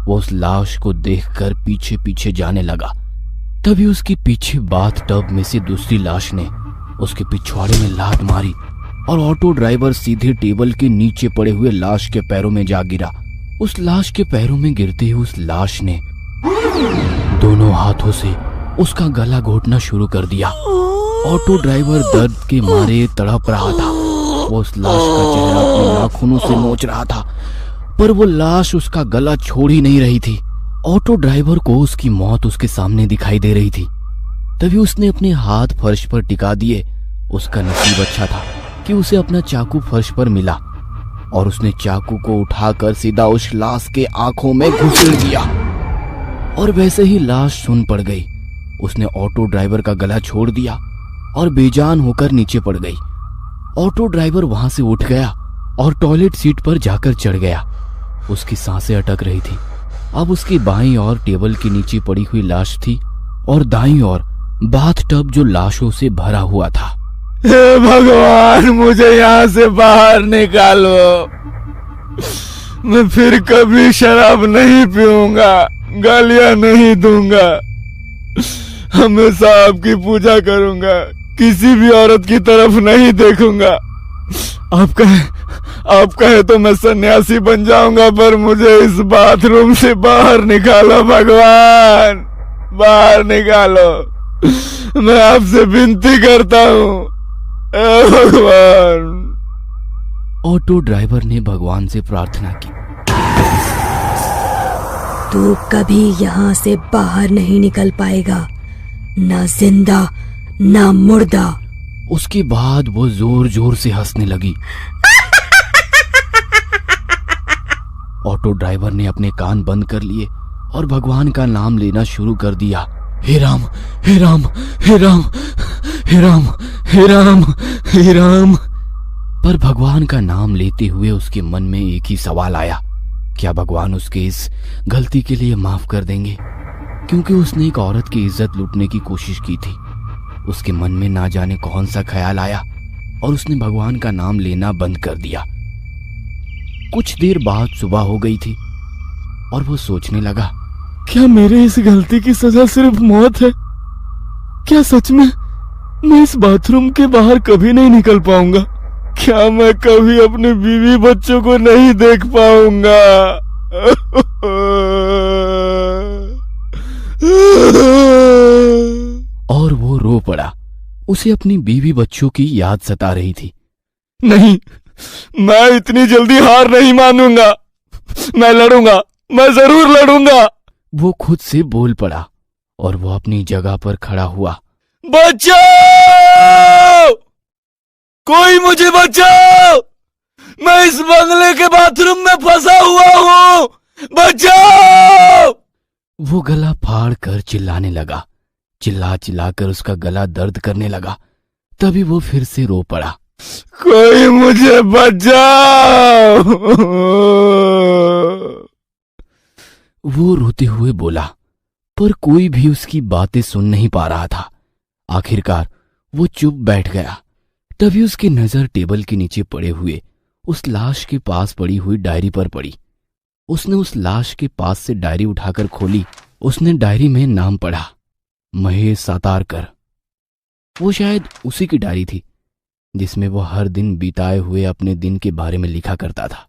वो उस लाश को देखकर पीछे पीछे जाने लगा। तभी उसके पीछे बाथ टब में से दूसरी लाश ने उसके पिछवाड़े में लात मारी और ऑटो ड्राइवर सीधे टेबल के नीचे पड़े हुए लाश के पैरों में जा गिरा। उस लाश के पैरों में गिरते ही उस लाश ने दोनों हाथों से उसका गला घोटना शुरू कर दिया। ऑटो ड्राइवर दर्द के मारे तड़प रहा था। वो उस लाश का चेहरा अपने नाखूनों से नोच रहा था, पर वो लाश उसका गला छोड़ ही नहीं रही थी। ऑटो ड्राइवर को उसकी मौत उसके सामने दिखाई दे रही थी। तभी उसने अपने हाथ फर्श पर टिका दिए। उसका नसीब अच्छा था कि उसे अपना चाकू फर्श पर मिला और उसने चाकू को उठाकर सीधा उस लाश के आंखों में घुसेड़ दिया और वैसे ही लाश सुन पड़ गई। उसने ऑटो ड्राइवर का गला छोड़ दिया और बेजान होकर नीचे पड़ गई। ऑटो ड्राइवर वहां से उठ गया और टॉयलेट सीट पर जाकर चढ़ गया। उसकी सांसें अटक रही थी। अब उसकी बाईं ओर टेबल के नीचे पड़ी हुई लाश थी और दाईं ओर बाथ टब जो लाशों से भरा हुआ था। हे भगवान, मुझे यहाँ से बाहर निकालो। मैं फिर कभी शराब नहीं पीऊंगा, गालियां नहीं दूंगा, हमेशा आपकी पूजा करूंगा, किसी भी औरत की तरफ नहीं देखूंगा। आप कहे तो मैं सन्यासी बन जाऊंगा, पर मुझे इस बाथरूम से बाहर निकालो भगवान, बाहर निकालो। मैं आपसे विनती करता हूँ भगवान। ऑटो ड्राइवर ने भगवान से प्रार्थना की। तू कभी यहाँ से बाहर नहीं निकल पाएगा, ना जिंदा ना मुर्दा। उसके बाद वो जोर जोर से हंसने लगी। ऑटो ड्राइवर ने अपने कान बंद कर लिए और भगवान का नाम लेना शुरू कर दिया। हे राम, हे राम, हे राम, हे राम, हे राम, हे राम। पर भगवान का नाम लेते हुए उसके मन में एक ही सवाल आया, क्या भगवान उसके इस गलती के लिए माफ कर देंगे? क्योंकि उसने एक औरत की इज्जत लूटने की कोशिश की थी। उसके मन में ना जाने कौन सा ख्याल आया और उसने भगवान का नाम लेना बंद कर दिया। कुछ देर बाद सुबह हो गई थी और वो सोचने लगा, क्या मेरे इस गलती की सजा सिर्फ मौत है? क्या सच में मैं इस बाथरूम के बाहर कभी नहीं निकल पाऊंगा? क्या मैं कभी अपने बीवी बच्चों को नहीं देख पाऊंगा? और वो रो पड़ा। उसे अपनी बीवी बच्चों की याद सता रही थी। नहीं, मैं इतनी जल्दी हार नहीं मानूंगा। मैं लड़ूंगा, मैं जरूर लड़ूंगा। वो खुद से बोल पड़ा और वो अपनी जगह पर खड़ा हुआ। बचाओ! कोई मुझे बचाओ! मैं इस बंगले के बाथरूम में फंसा हुआ हूँ। बचाओ! वो गला फाड़ कर चिल्लाने लगा। चिल्ला चिल्लाकर उसका गला दर्द करने लगा। तभी वो फिर से रो पड़ा। कोई मुझे बचाओ! वो रोते हुए बोला, पर कोई भी उसकी बातें सुन नहीं पा रहा था। आखिरकार वो चुप बैठ गया। तभी उसकी नजर टेबल के नीचे पड़े हुए उस लाश के पास पड़ी हुई डायरी पर पड़ी। उसने उस लाश के पास से डायरी उठाकर खोली। उसने डायरी में नाम पढ़ा, महेश सातारकर। वो शायद उसी की डायरी थी जिसमें वो हर दिन बिताए हुए अपने दिन के बारे में लिखा करता था।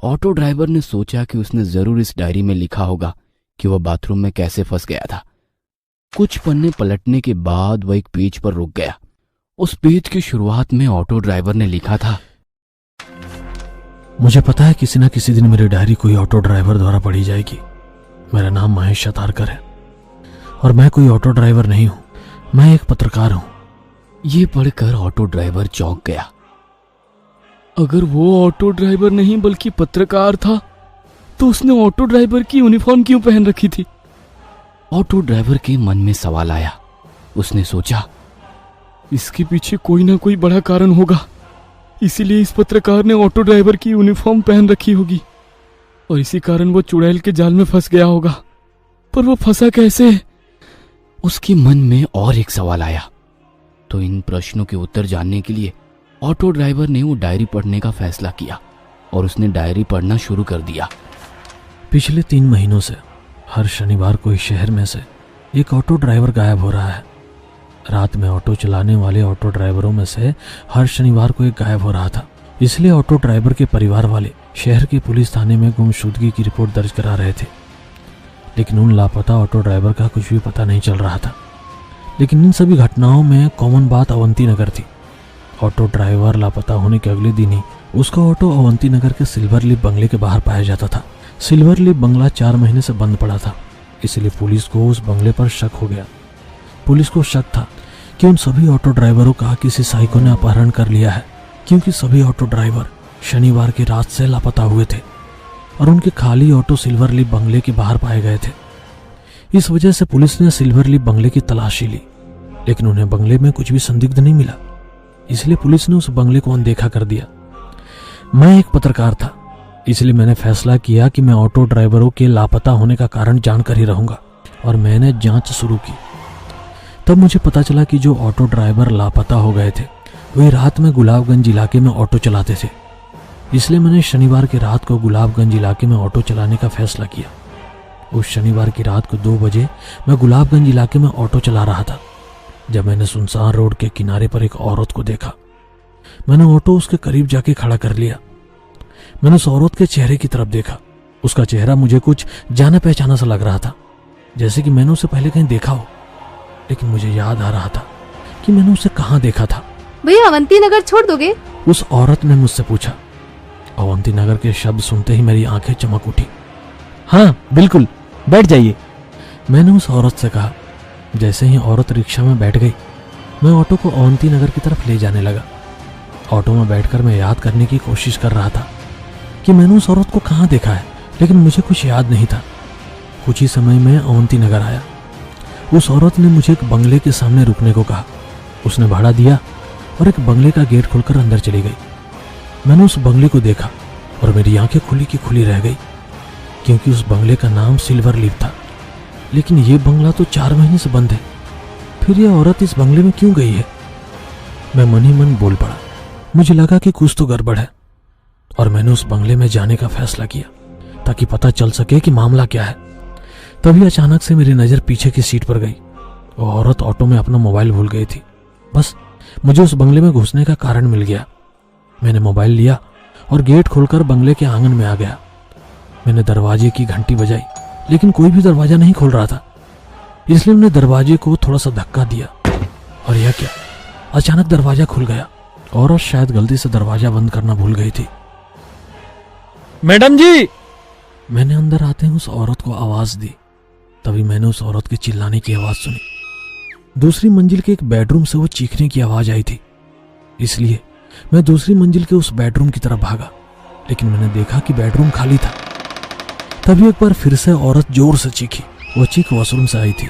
ऑटो ड्राइवर ने सोचा कि उसने जरूर इस डायरी में लिखा होगा कि वह बाथरूम में कैसे फंस गया था। कुछ पन्ने पलटने के बाद वह एक पेज पर रुक गया। उस पेज की शुरुआत में ऑटो ड्राइवर ने लिखा था, मुझे पता है किसी न किसी दिन मेरी डायरी कोई ऑटो ड्राइवर द्वारा पढ़ी जाएगी। मेरा नाम महेश सातारकर है और मैं कोई ऑटो ड्राइवर नहीं हूं, मैं एक पत्रकार हूं। ये पढ़कर ऑटो ड्राइवर चौंक गया। अगर वो ऑटो ड्राइवर नहीं बल्कि पत्रकार था तो उसने ऑटो ड्राइवर की यूनिफॉर्म क्यों पहन रखी थी? ऑटो ड्राइवर के मन में सवाल आया। उसने सोचा, इसके पीछे कोई ना कोई बड़ा कारण होगा, इसीलिए इस पत्रकार ने ऑटो ड्राइवर की यूनिफॉर्म पहन रखी होगी और इसी कारण वो चुड़ैल के जाल में फंस गया होगा। पर वो फंसा कैसे? उसके मन में और एक सवाल आया। तो इन प्रश्नों के उत्तर जानने के लिए ऑटो ड्राइवर ने वो डायरी पढ़ने का फैसला किया और उसने डायरी पढ़ना शुरू कर दिया। पिछले 3 महीनों से हर शनिवार को इस शहर में से एक ऑटो ड्राइवर गायब हो रहा है। रात में ऑटो चलाने वाले ऑटो ड्राइवरों में से हर शनिवार को एक गायब हो रहा था। इसलिए ऑटो ड्राइवर के परिवार वाले शहर के पुलिस थाने में गुमशुदगी की रिपोर्ट दर्ज करा रहे थे। लेकिन उन लापता ऑटो ड्राइवर का कुछ भी पता नहीं चल रहा था। लेकिन इन सभी घटनाओं में कॉमन बात अवंती नगर थी। ऑटो ड्राइवर लापता होने के अगले दिन ही उसका ऑटो अवंती नगर के सिल्वर लिप बंगले के बाहर पाया जाता था। सिल्वर लिप बंगला 4 महीने से बंद पड़ा था, इसलिए पुलिस को उस बंगले पर शक हो गया। पुलिस को शक था कि उन सभी ऑटो ड्राइवरों का किसी साइको ने अपहरण कर लिया है, क्योंकि सभी ऑटो ड्राइवर शनिवार की रात से लापता हुए थे और उनके खाली ऑटो सिल्वर लिप बंगले के बाहर पाए गए थे। इस वजह से पुलिस ने सिल्वर लिप बंगले की तलाशी ली, लेकिन उन्हें बंगले में कुछ भी संदिग्ध नहीं मिला। इसलिए पुलिस ने उस बंगले को अनदेखा कर दिया। मैं एक पत्रकार था, इसलिए मैंने फैसला किया कि मैं ऑटो ड्राइवरों के लापता होने का कारण जानकर ही रहूंगा और मैंने जांच शुरू की। तब मुझे पता चला कि जो ऑटो ड्राइवर लापता हो गए थे वे रात में गुलाबगंज इलाके में ऑटो चलाते थे। इसलिए मैंने शनिवार की रात को गुलाबगंज इलाके में ऑटो चलाने का फैसला किया। उस शनिवार की रात को 2 बजे मैं गुलाबगंज इलाके में ऑटो चला रहा था जब मैंने सुनसान रोड के किनारे पर एक औरत को देखा। मैंने ऑटो उसके करीब जाके खड़ा कर लिया। मैंने उस औरत के चेहरे की तरफ देखा। उसका चेहरा मुझे कुछ जाना पहचाना सा लग रहा था, जैसे कि मैंने उसे पहले कहीं देखा हो। लेकिन मुझे याद आ रहा था कि मैंने उसे कहाँ देखा था। भैया अवंती नगर छोड़ दोगे? उस औरत ने मुझसे पूछा। अवंती नगर के शब्द सुनते ही मेरी आंखें चमक उठी। हाँ बिल्कुल, बैठ जाइए, मैंने उस औरत से कहा। जैसे ही औरत रिक्शा में बैठ गई, मैं ऑटो को अवंती नगर की तरफ ले जाने लगा। ऑटो में बैठकर मैं याद करने की कोशिश कर रहा था कि मैंने उस औरत को कहाँ देखा है, लेकिन मुझे कुछ याद नहीं था। कुछ ही समय में अवंती नगर आया। उस औरत ने मुझे एक बंगले के सामने रुकने को कहा। उसने भाड़ा दिया और एक बंगले का गेट खोलकर अंदर चली गई। मैंने उस बंगले को देखा और मेरी आंखें खुली की खुली रह गई, क्योंकि उस बंगले का नाम सिल्वर लीफ था। लेकिन ये बंगला तो 4 महीने से बंद है। फिर यह औरत इस बंगले में क्यों गई है? मैं मन ही मन बोल पड़ा। मुझे लगा कि कुछ तो गड़बड़ है और मैंने उस बंगले में जाने का फैसला किया ताकि पता चल सके कि मामला क्या है। तभी अचानक से मेरी नजर पीछे की सीट पर गई। वो औरत ऑटो में अपना मोबाइल भूल गई थी। बस मुझे उस बंगले में घुसने का कारण मिल गया। मैंने मोबाइल लिया और गेट खोलकर बंगले के आंगन में आ गया। मैंने दरवाजे की घंटी बजाई, लेकिन कोई भी दरवाजा नहीं खोल रहा था। इसलिए मैंने दरवाजे को थोड़ा सा धक्का दिया और यह क्या, अचानक दरवाजा खुल गया। औरत शायद गलती से दरवाजा बंद करना भूल गई थी। मैडम जी! मैंने अंदर आते ही उस औरत को आवाज दी। तभी मैंने उस औरत के चिल्लाने की आवाज सुनी। दूसरी मंजिल के एक बेडरूम से वो चीखने की आवाज आई थी। इसलिए मैं दूसरी मंजिल के उस बेडरूम की तरफ भागा, लेकिन मैंने देखा कि बेडरूम खाली था। तभी एक बार फिर से औरत जोर से चीखी। वो चीख वॉशरूम से आई थी,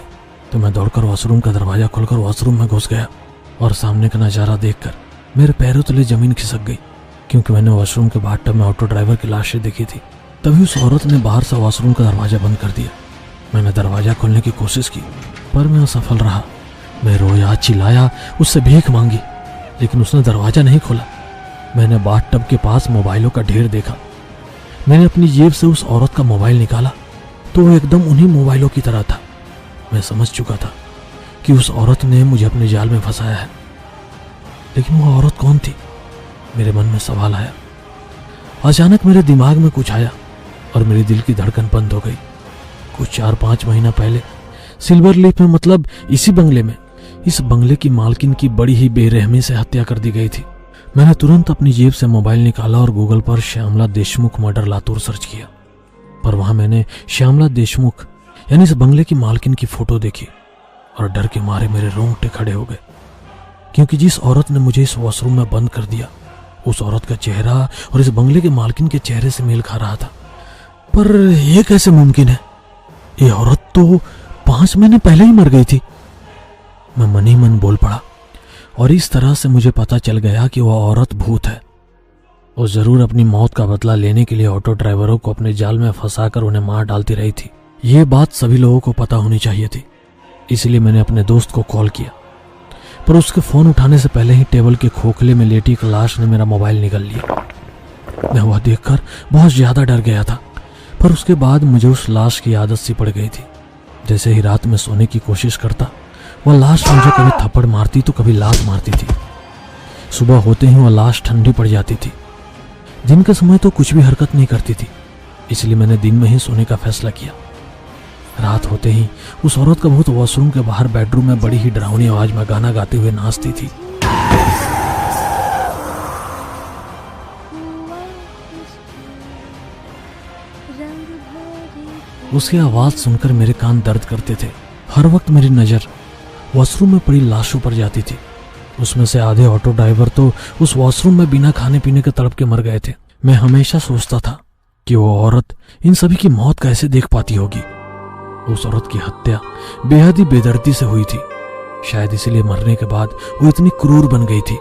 तो मैं दौड़कर वॉशरूम का दरवाजा खोलकर वॉशरूम में घुस गया और सामने का नजारा देखकर मेरे पैरों तले जमीन खिसक गई, क्योंकि मैंने वॉशरूम के बाथटब में ऑटो ड्राइवर की लाशें देखी थी। तभी उस औरत ने बाहर से वॉशरूम का दरवाजा बंद कर दिया। मैंने दरवाजा खोलने की कोशिश की, पर मैं असफल रहा। मैं रोया, चिल्लाया, उससे भीख मांगी, लेकिन उसने दरवाजा नहीं खोला। मैंने बाथटब के पास मोबाइलों का ढेर देखा। मैंने अपनी जेब से उस औरत का मोबाइल निकाला तो वो एकदम उन्हीं मोबाइलों की तरह था। मैं समझ चुका था कि उस औरत ने मुझे अपने जाल में फंसाया है। लेकिन वो औरत कौन थी? मेरे मन में सवाल आया। अचानक मेरे दिमाग में कुछ आया और मेरे दिल की धड़कन बंद हो गई। कुछ 4-5 महीना पहले सिल्वर लीफ में, मतलब इसी बंगले में, इस बंगले की मालकिन की बड़ी ही बेरहमी से हत्या कर दी गई थी। मैंने तुरंत अपनी जेब से मोबाइल निकाला और गूगल पर श्यामला देशमुख मर्डर लातूर सर्च किया, पर वहां मैंने श्यामला देशमुख यानी इस बंगले की मालकिन की फोटो देखी और डर के मारे मेरे रोंगटे खड़े हो गए, क्योंकि जिस औरत ने मुझे इस वॉशरूम में बंद कर दिया, उस औरत का चेहरा और इस बंगले के मालकिन के चेहरे से मेल खा रहा था। पर यह कैसे मुमकिन है? ये औरत तो 5 महीने पहले ही मर गई थी। मैं मन ही मन बोल पड़ा और इस तरह से मुझे पता चल गया कि वह औरत भूत है। वो जरूर अपनी मौत का बदला लेने के लिए ऑटो ड्राइवरों को अपने जाल में फंसाकर उन्हें मार डालती रही थी, यह बात सभी लोगों को पता होनी चाहिए थी, इसलिए मैंने अपने दोस्त को कॉल किया, पर उसके फोन उठाने से पहले ही टेबल के खोखले में लेटी एक लाश ने मेरा मोबाइल निगल लिया। मैं वह देखकर बहुत ज्यादा डर गया था, पर उसके बाद मुझे उस लाश की आदत सी पड़ गई थी। जैसे ही रात में सोने की कोशिश करता, वह लाश मुझे कभी थप्पड़ मारती तो कभी लात मारती थी। सुबह होते ही वह लाश ठंडी पड़ जाती थी। दिन के समय तो कुछ भी हरकत नहीं करती थी, इसलिए मैंने दिन में ही सोने का फैसला किया। रात होते ही उस औरत का भूत वॉशरूम के बाहर बेडरूम में बड़ी ही डरावनी आवाज में गाना गाते हुए नाचती थी। उसकी आवाज सुनकर मेरे कान दर्द करते थे। हर वक्त मेरी नजर वॉशरूम में पड़ी लाशों पर जाती थी। उसमें से आधे ऑटो ड्राइवर तो उस वॉशरूम में बिना खाने पीने के तड़प के मर गए थे। मैं हमेशा सोचता था कि वो औरत इन सभी की मौत कैसे देख पाती होगी। उस औरत की हत्या बेहद ही बेदर्दी से हुई थी। शायद इसलिए मरने के बाद वो इतनी क्रूर बन गई थी।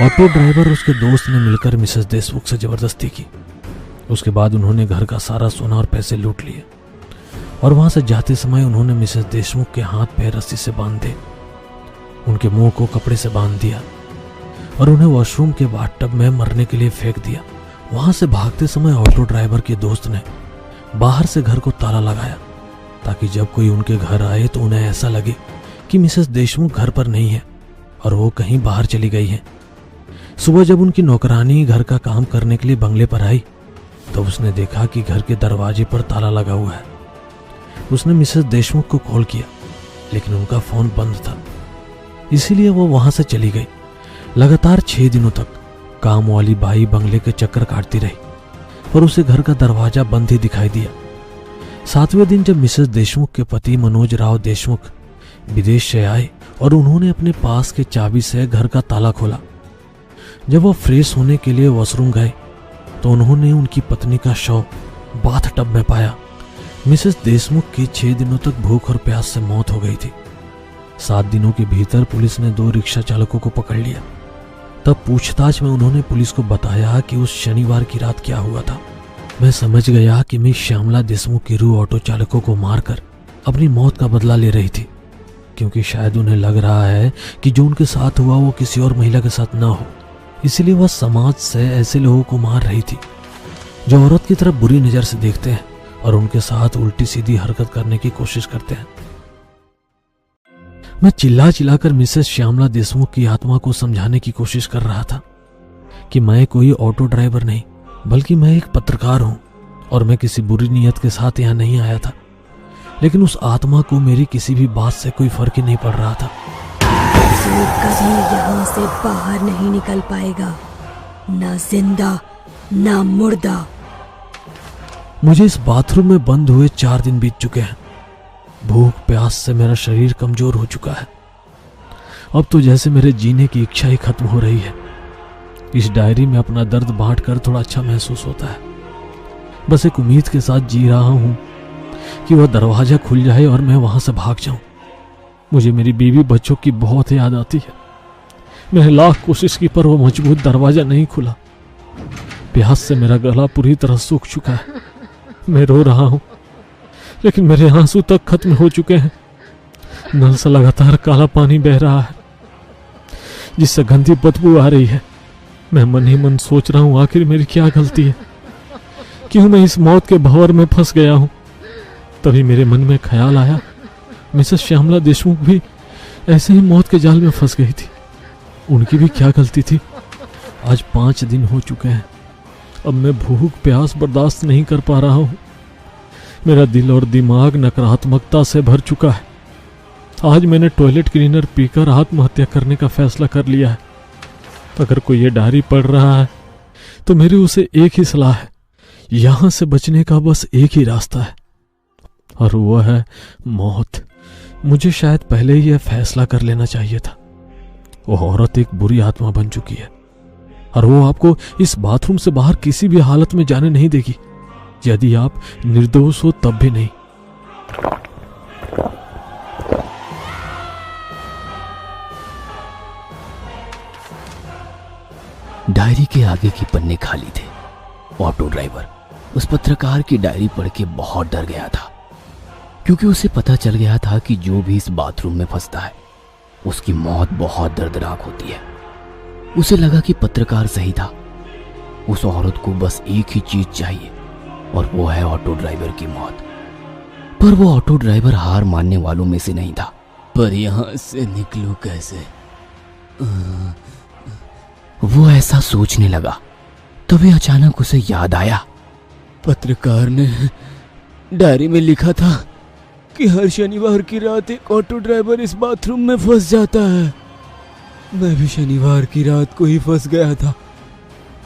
ऑटो ड्राइवर और उसके दोस्त ने मिलकर मिसेस देशमुख से जबरदस्ती की। उसके बाद उन्होंने घर का सारा सोना और पैसे लूट लिए और वहां से जाते समय उन्होंने मिसेस देशमुख के हाथ पैर रस्सी से बांध दिए, उनके मुंह को कपड़े से बांध दिया और उन्हें वॉशरूम के बाथटब में मरने के लिए फेंक दिया। वहां से भागते समय ऑटो ड्राइवर के दोस्त ने बाहर से घर को ताला लगाया ताकि जब कोई उनके घर आए तो उन्हें ऐसा लगे कि मिसेस देशमुख घर पर नहीं है और वो कहीं बाहर चली गई है। सुबह जब उनकी नौकरानी घर का काम करने के लिए बंगले पर आई तो उसने देखा कि घर के दरवाजे पर ताला लगा हुआ है। उसने मिसेस देशमुख को कॉल किया लेकिन उनका फोन बंद था, इसीलिए वो वहां से चली गई। लगातार 6 दिनों तक काम वाली बाई बंगले के चक्कर काटती रही पर उसे घर का दरवाजा बंद ही दिखाई दिया। 7वें दिन जब मिसेस देशमुख के पति मनोज राव देशमुख विदेश से आए और उन्होंने अपने पास के चाबी से घर का ताला खोला, जब वो फ्रेश होने के लिए वॉशरूम गए तो उन्होंने उनकी पत्नी का शव बाथटब में पाया। मिसेस देशमुख की 6 दिनों तक भूख और प्यास से मौत हो गई थी। 7 दिनों के भीतर पुलिस ने 2 रिक्शा चालकों को पकड़ लिया। तब पूछताछ में उन्होंने पुलिस को बताया कि उस शनिवार की रात क्या हुआ था। मैं समझ गया कि मिस श्यामला देशमुख की रूह ऑटो चालकों को मारकर अपनी मौत का बदला ले रही थी, क्योंकि शायद उन्हें लग रहा है कि जो उनके साथ हुआ वो किसी और महिला के साथ ना हो, इसलिए वह समाज से ऐसे लोगों को मार रही थी जो औरत की तरफ बुरी नजर से देखते हैं और उनके साथ उल्टी सीधी हरकत करने की कोशिश करते हैं। मैं चिल्ला चिल्लाकर मिसेस श्यामला देशमुख की आत्मा को समझाने की कोशिश कर रहा था कि मैं कोई ऑटो ड्राइवर नहीं बल्कि मैं एक पत्रकार हूं और मैं किसी बुरी नीयत के साथ यहां नहीं आया था। लेकिन उस आत्मा को मेरी किसी भी बात से कोई फर्क ही नहीं पड़ रहा था। तू कभी यहाँ से बाहर नहीं निकल पाएगा, ना जिंदा ना मुर्दा। मुझे इस बाथरूम में बंद हुए 4 दिन बीत चुके हैं। भूख प्यास से मेरा शरीर कमजोर हो चुका है। अब तो जैसे मेरे जीने की इच्छा ही खत्म हो रही है। इस डायरी में अपना दर्द बांटकर थोड़ा अच्छा महसूस होता है। बस एक उम्मीद के साथ जी रहा हूं कि वह दरवाजा खुल जाए और मैं वहां से भाग जाऊं। मुझे मेरी बीवी बच्चों की बहुत याद आती है। मैंने लाख कोशिश की पर वह मजबूत दरवाजा नहीं खुला। प्यास से मेरा गला पूरी तरह सूख चुका है। मैं रो रहा हूं लेकिन मेरे आंसू तक खत्म हो चुके हैं। नल से लगातार काला पानी बह रहा है जिससे गंदी बदबू आ रही है। मैं मन ही मन सोच रहा हूं आखिर मेरी क्या गलती है, क्यों मैं इस मौत के भंवर में फंस गया हूं। तभी मेरे मन में ख्याल आया मिसेस श्यामला देशमुख भी ऐसे ही मौत के जाल में फंस गई थी। उनकी भी क्या गलती थी। आज 5 दिन हो चुके हैं। अब मैं भूख प्यास बर्दाश्त नहीं कर पा रहा हूं। मेरा दिल और दिमाग नकारात्मकता से भर चुका है। आज मैंने टॉयलेट क्लीनर पीकर आत्महत्या करने का फैसला कर लिया है। अगर कोई ये डायरी पढ़ रहा है तो मेरी उसे एक ही सलाह है, यहां से बचने का बस एक ही रास्ता है और वह है मौत। मुझे शायद पहले ही यह फैसला कर लेना चाहिए था। वो औरत एक बुरी आत्मा बन चुकी है और वो आपको इस बाथरूम से बाहर किसी भी हालत में जाने नहीं देगी, यदि आप निर्दोष हो तब भी नहीं। डायरी के आगे के पन्ने खाली थे। ऑटो ड्राइवर उस पत्रकार की डायरी पढ़ के बहुत डर गया था, क्योंकि उसे पता चल गया था कि जो भी इस बाथरूम में फंसता है उसकी मौत बहुत दर्दनाक होती है। उसे लगा कि पत्रकार सही था। उस औरत को बस एक ही चीज चाहिए और वो है ऑटो ड्राइवर की मौत। पर वो ऑटो ड्राइवर हार मानने वालों में से नहीं था। पर यहां से निकलूं कैसे, वो ऐसा सोचने लगा। तभी अचानक उसे याद आया, पत्रकार ने डायरी में लिखा था कि हर शनिवार की रात एक ऑटो ड्राइवर इस बाथरूम में फंस जाता है। मैं भी शनिवार की रात को ही फंस गया था,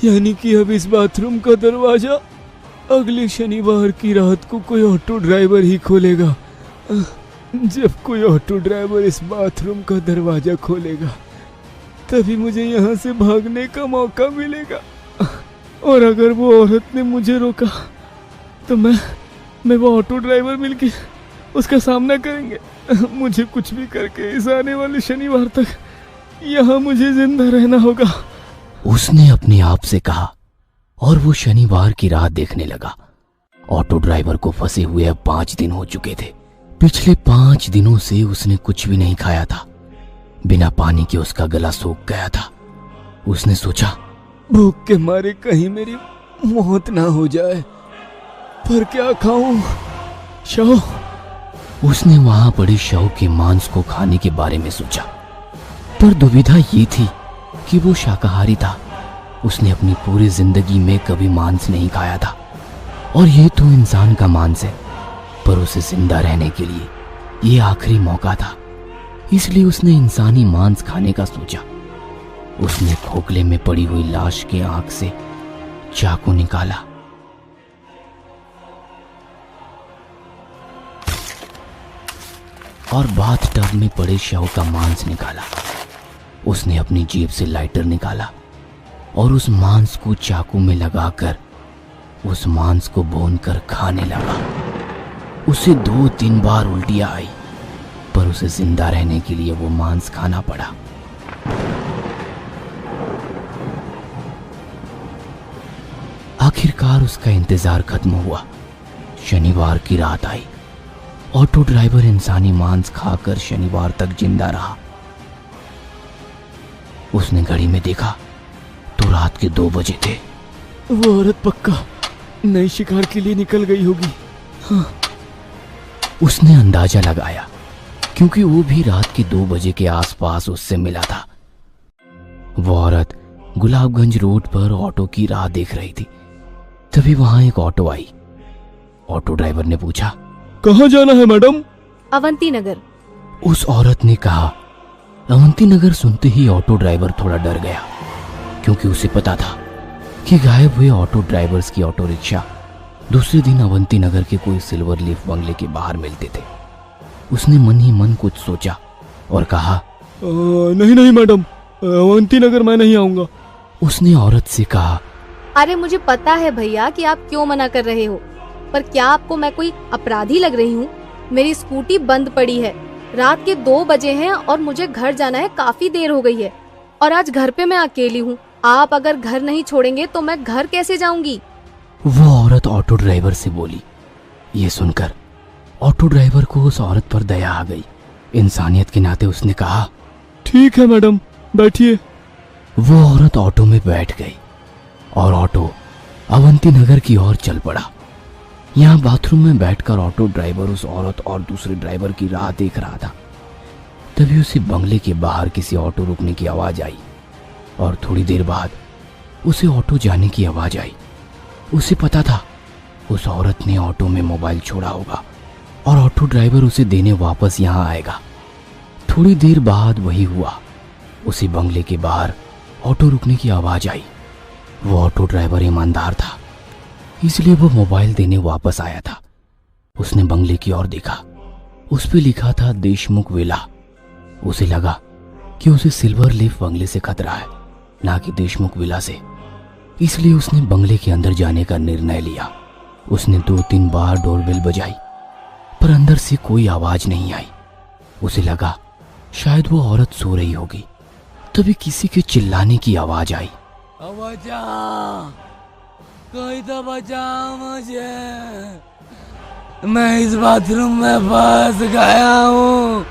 यानी कि अब इस बाथरूम का दरवाजा अगले शनिवार की रात को कोई ऑटो ड्राइवर ही खोलेगा। जब कोई ऑटो ड्राइवर इस बाथरूम का दरवाजा खोलेगा तभी मुझे यहाँ से भागने का मौका मिलेगा। और अगर वो औरत ने मुझे रोका तो मैं वो ऑटो ड्राइवर मिलके उसका सामना करेंगे। मुझे कुछ भी करके इस आने वाले शनिवार तक यहाँ मुझे जिंदा रहना होगा, उसने अपने आप से कहा। और वो शनिवार की रात देखने लगा। ऑटो ड्राइवर को फंसे हुए अब 5 दिन हो चुके थे। पिछले 5 दिनों से उसने कुछ भी नहीं खाया था। बिना पानी के उसका गला सूख गया था। उसने सोचा, भूख के मारे कहीं मेरी मौत ना हो जाए, पर क्या खाऊं? शव। उसने वहां पड़े शव के मांस को खाने के बारे में सोचा, पर दुविधा ये थी कि वो शाकाहारी था। उसने अपनी पूरी जिंदगी में कभी मांस नहीं खाया था और ये तो इंसान का मांस है, पर उसे जिंदा रहने के लिए ये आखिरी मौका था। इसलिए उसने इंसानी मांस खाने का सोचा। उसने खोखले में पड़ी हुई लाश के आंख से चाकू निकाला और बाथ टब में पड़े शव का मांस निकाला। उसने अपनी जेब से लाइटर निकाला और उस मांस को चाकू में लगाकर उस मांस को भूनकर खाने लगा। उसे 2-3 बार उल्टियां आई, पर उसे जिंदा रहने के लिए वो मांस खाना पड़ा। आखिरकार उसका इंतजार खत्म हुआ। शनिवार की रात आई। ऑटो ड्राइवर इंसानी मांस खाकर शनिवार तक जिंदा रहा। उसने घड़ी में देखा तो रात के 2 बजे थे। वो औरत पक्का नई शिकार के लिए निकल गई होगी। उसने अंदाजा लगाया क्योंकि वो भी रात के 2 बजे के आसपास उससे मिला था। वो औरत गुलाबगंज रोड पर ऑटो की राह देख रही थी। तभी वहां एक ऑटो आई। ऑटो ड्राइवर ने पूछा, कहाँ जाना है मैडम? अवंती नगर। उस औरत ने कहा। अवंती नगर सुनते ही ऑटो ड्राइवर थोड़ा डर गया क्योंकि उसे पता था कि गायब हुए ऑटो ड्राइवर्स की ऑटो रिक्शा दूसरे दिन अवंती नगर के कोई सिल्वर लीफ बंगले के बाहर मिलते थे। उसने मन ही मन कुछ सोचा और कहा, नहीं मैडम, अवंती नगर मैं नहीं आऊंगा। उसने औरत से कहा, अरे मुझे पता है भैया कि आप क्यों मना कर रहे हो, पर क्या आपको मैं कोई अपराधी लग रही हूँ? मेरी स्कूटी बंद पड़ी है, रात के 2 बजे हैं और मुझे घर जाना है, काफी देर हो गई है और आज घर पे मैं अकेली हूँ। आप अगर घर नहीं छोड़ेंगे तो मैं घर कैसे जाऊंगी? वो औरत ऑटो ड्राइवर से बोली। ये सुनकर ऑटो ड्राइवर को उस औरत पर दया आ गई। इंसानियत के नाते उसने कहा, ठीक है मैडम, बैठिए। वो औरत ऑटो में बैठ गई और ऑटो अवंती नगर की ओर चल पड़ा। यहाँ बाथरूम में बैठकर ऑटो ड्राइवर उस औरत और दूसरे ड्राइवर की राह देख रहा था। तभी उसे बंगले के बाहर किसी ऑटो रुकने की आवाज आई और थोड़ी देर बाद उसे ऑटो जाने की आवाज आई। उसे पता था उस औरत ने ऑटो में मोबाइल छोड़ा होगा और ऑटो ड्राइवर उसे देने वापस यहाँ आएगा। थोड़ी देर बाद वही हुआ। उसी बंगले के बाहर ऑटो रुकने की आवाज आई। वो ऑटो ड्राइवर ईमानदार था, इसलिए वो मोबाइल देने वापस आया था। उसने बंगले की ओर देखा। उस पे लिखा था देशमुख विला। उसे लगा कि उसे सिल्वर लीफ बंगले से खतरा है, ना कि देशमुख विला से। इसलिए उसने बंगले के अंदर जाने का निर्णय लिया। उसने 2-3 बार डोरबेल बजाई पर अंदर से कोई आवाज नहीं आई। उसे लगा शायद वो औरत सो रही होगी। तभी किसी के चिल्लाने की आवाज आई, बचाओ, कोई तो बचाओ मुझे, मैं इस बाथरूम में फंस गया हूँ,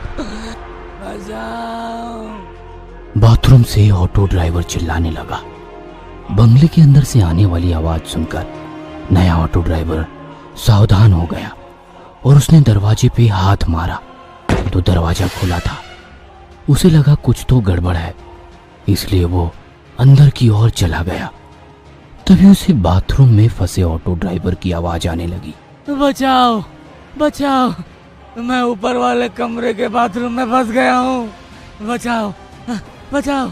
बचाओ। बाथरूम से ऑटो ड्राइवर चिल्लाने लगा। बंगले के अंदर से आने वाली आवाज सुनकर नया ऑटो ड्राइवर सावधान हो गया और उसने दरवाजे पे हाथ मारा तो दरवाजा खुला था। उसे लगा कुछ तो गड़बड़ है, इसलिए वो अंदर की ओर चला गया। तभी उसे बाथरूम में फंसे ऑटो ड्राइवर की आवाज आने लगी, बचाओ, बचाओ, मैं ऊपर वाले कमरे के बाथरूम में फंस गया हूँ, बचाओ, बचाओ।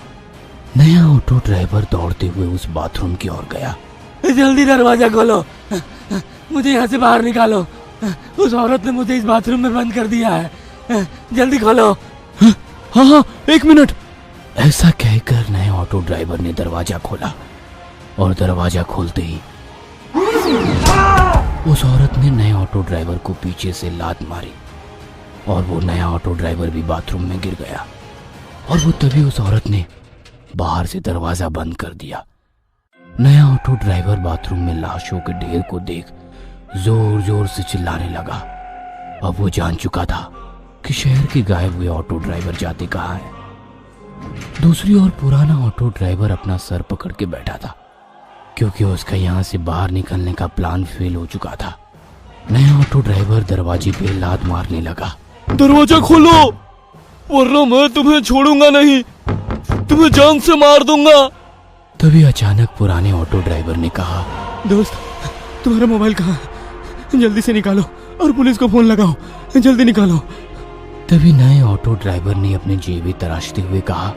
नया ऑटो ड्राइवर दौड़ते हुए उस बाथरूम की ओर गया। जल्दी दरवाजा खोलो, मुझे यहाँ से बाहर निकालो, उस औरत ने मुझे इस बाथरूम में बंद कर दिया है, जल्दी खोलो। हाँ, 1 मिनट। ऐसा कहकर नए ऑटो ड्राइवर ने दरवाजा खोला और दरवाजा खोलते ही उस औरत ने नए ऑटो ड्राइवर को पीछे से लात मारी और वो नया ऑटो ड्राइवर भी बाथरूम में गिर गया। और वो तभी उस औरत ने बाहर से दरवाजा बंद कर दिया। नया ऑटो ड्राइवर बाथरूम में लाशों के ढेर को देख जोर जोर से चिल्लाने लगा। अब वो जान चुका था कि शहर के गायब हुए ऑटो ड्राइवर जाते कहाँ हैं। दूसरी ओर पुराना ऑटो ड्राइवर अपना सर पकड़ के बैठा था क्योंकि उसका यहाँ से बाहर निकलने का प्लान फेल हो चुका था। नया ऑटो ड्राइवर दरवाजे पे लात मारने लगा, दरवाजा खोलो वरना मैं तुम्हें छोड़ूंगा नहीं, तुम्हें जान से मार दूंगा। तभी अचानक पुराने ऑटो ड्राइवर ने कहा, दोस्त, तुम्हारा मोबाइल कहाँ है? जल्दी से निकालो और पुलिस को फोन लगाओ, जल्दी निकालो। तभी नए ऑटो ड्राइवर ने अपने जेबें तराशते हुए कहा,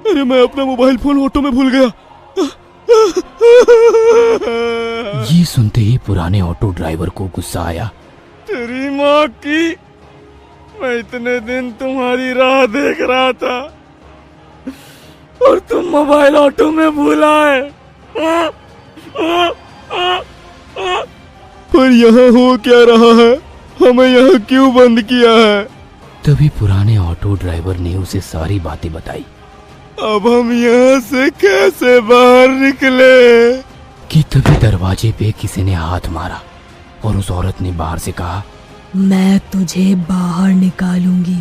अरे मैं अपना मोबाइल फोन ऑटो में भूल गया। ये सुनते ही पुराने ऑटो ड्राइवर को गुस्सा आया। तेरी माँ की, मैं इतने दिन तुम्हारी राह देख रहा था और तुम मोबाइल ऑटो में भूला है। पर यहाँ हो क्या रहा है? हमें यहाँ क्यों बंद किया है? तभी पुराने ऑटो ड्राइवर ने उसे सारी बातें बताई। अब हम यहाँ से कैसे बाहर निकले? कि तभी दरवाजे पे किसी ने हाथ मारा और उस औरत ने बाहर से कहा, मैं तुझे बाहर निकालूंगी,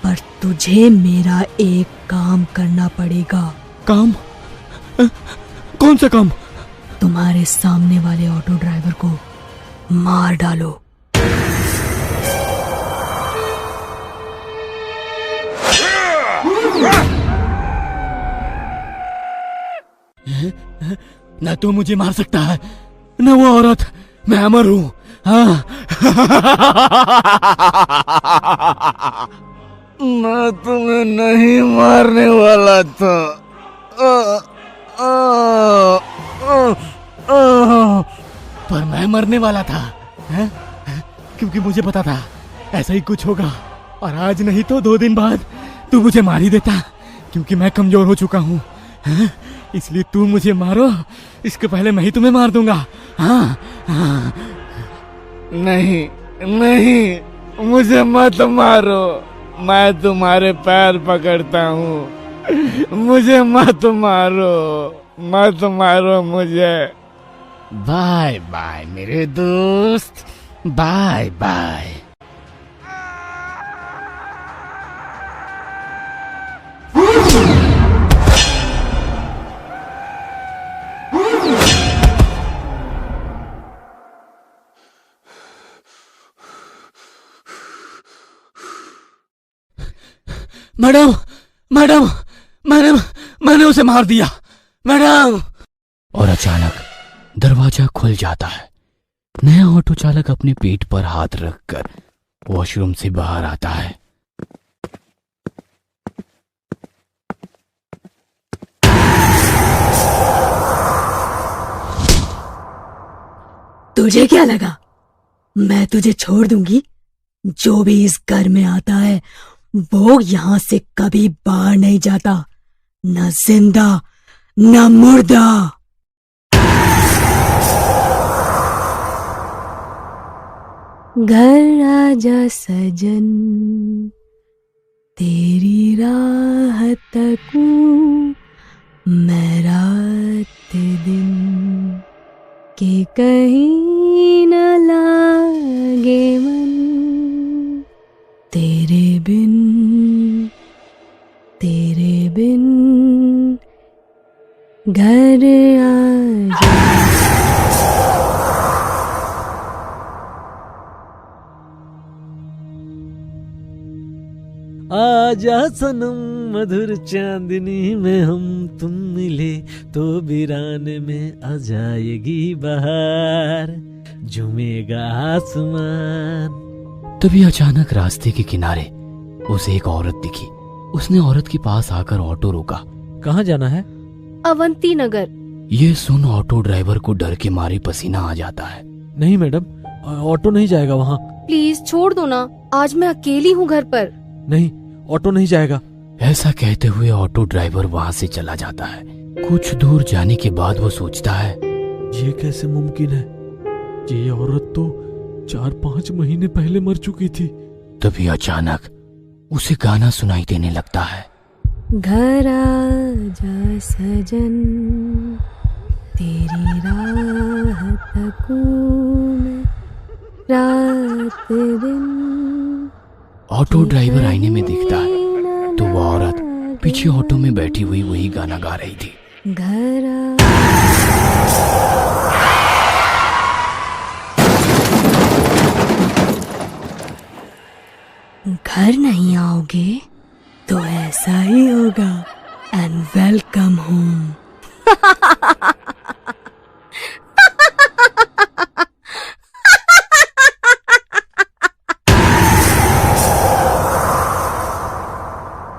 पर तुझे मेरा एक काम करना पड़ेगा। काम? कौन सा काम? तुम्हारे सामने वाले ऑटो ड्राइवर को मार डालो। न तो मुझे मार सकता है न वो औरत, मैं अमर हूं। हाँ। मैं तुम्हें नहीं मारने वाला था। पर मैं मरने वाला था, हैं? क्योंकि मुझे पता था ऐसा ही कुछ होगा, और आज नहीं तो 2 दिन बाद तू मुझे मार ही देता, क्योंकि मैं कमजोर हो चुका हूँ। इसलिए तू मुझे मारो, इसके पहले मैं ही तुम्हें मार दूंगा। हाँ, हाँ। नहीं नहीं, मुझे मत मारो, मैं तुम्हारे पैर पकड़ता हूँ। मुझे मत मारो मुझे। बाय बाय मेरे दोस्त, बाय बाय। मैडम मैडम मैंने उसे मार दिया मैडम। और अचानक दरवाजा खुल जाता है। नया ऑटो चालक अपने पेट पर हाथ रखकर वॉशरूम से बाहर आता है। तुझे क्या लगा मैं तुझे छोड़ दूंगी? जो भी इस घर में आता है वो यहां से कभी बाहर नहीं जाता, न जिंदा न मुर्दा। घर आजा सजन, तेरी राह तकूं मैं रात दिन, के कहीं न लागे मन तेरे बिन घर आजा। आजा सनम मधुर चांदनी में हम तुम मिले तो वीरान में आ जाएगी बहार, झूमेगा आसमान। तभी अचानक रास्ते के किनारे उसे एक औरत दिखी। उसने औरत के पास आकर ऑटो रोका। कहाँ जाना है? अवंती नगर। ये सुन ऑटो ड्राइवर को डर के मारे पसीना आ जाता है। नहीं मैडम, ऑटो नहीं जाएगा वहाँ। प्लीज छोड़ दो ना, आज मैं अकेली हूँ घर पर। नहीं, ऑटो नहीं जाएगा। ऐसा कहते हुए ऑटो ड्राइवर वहाँ से चला जाता है। कुछ दूर जाने के बाद वो सोचता है, ये कैसे मुमकिन है? ये औरत तो 4-5 महीने पहले मर चुकी थी। तभी अचानक उसे गाना सुनाई देने लगता है। घर आजा सजन, तेरी राह तकूं मैं रात दिन। ऑटो ड्राइवर आईने में दिखता है तो वो औरत पीछे ऑटो में बैठी हुई वही गाना गा रही थी। घर नहीं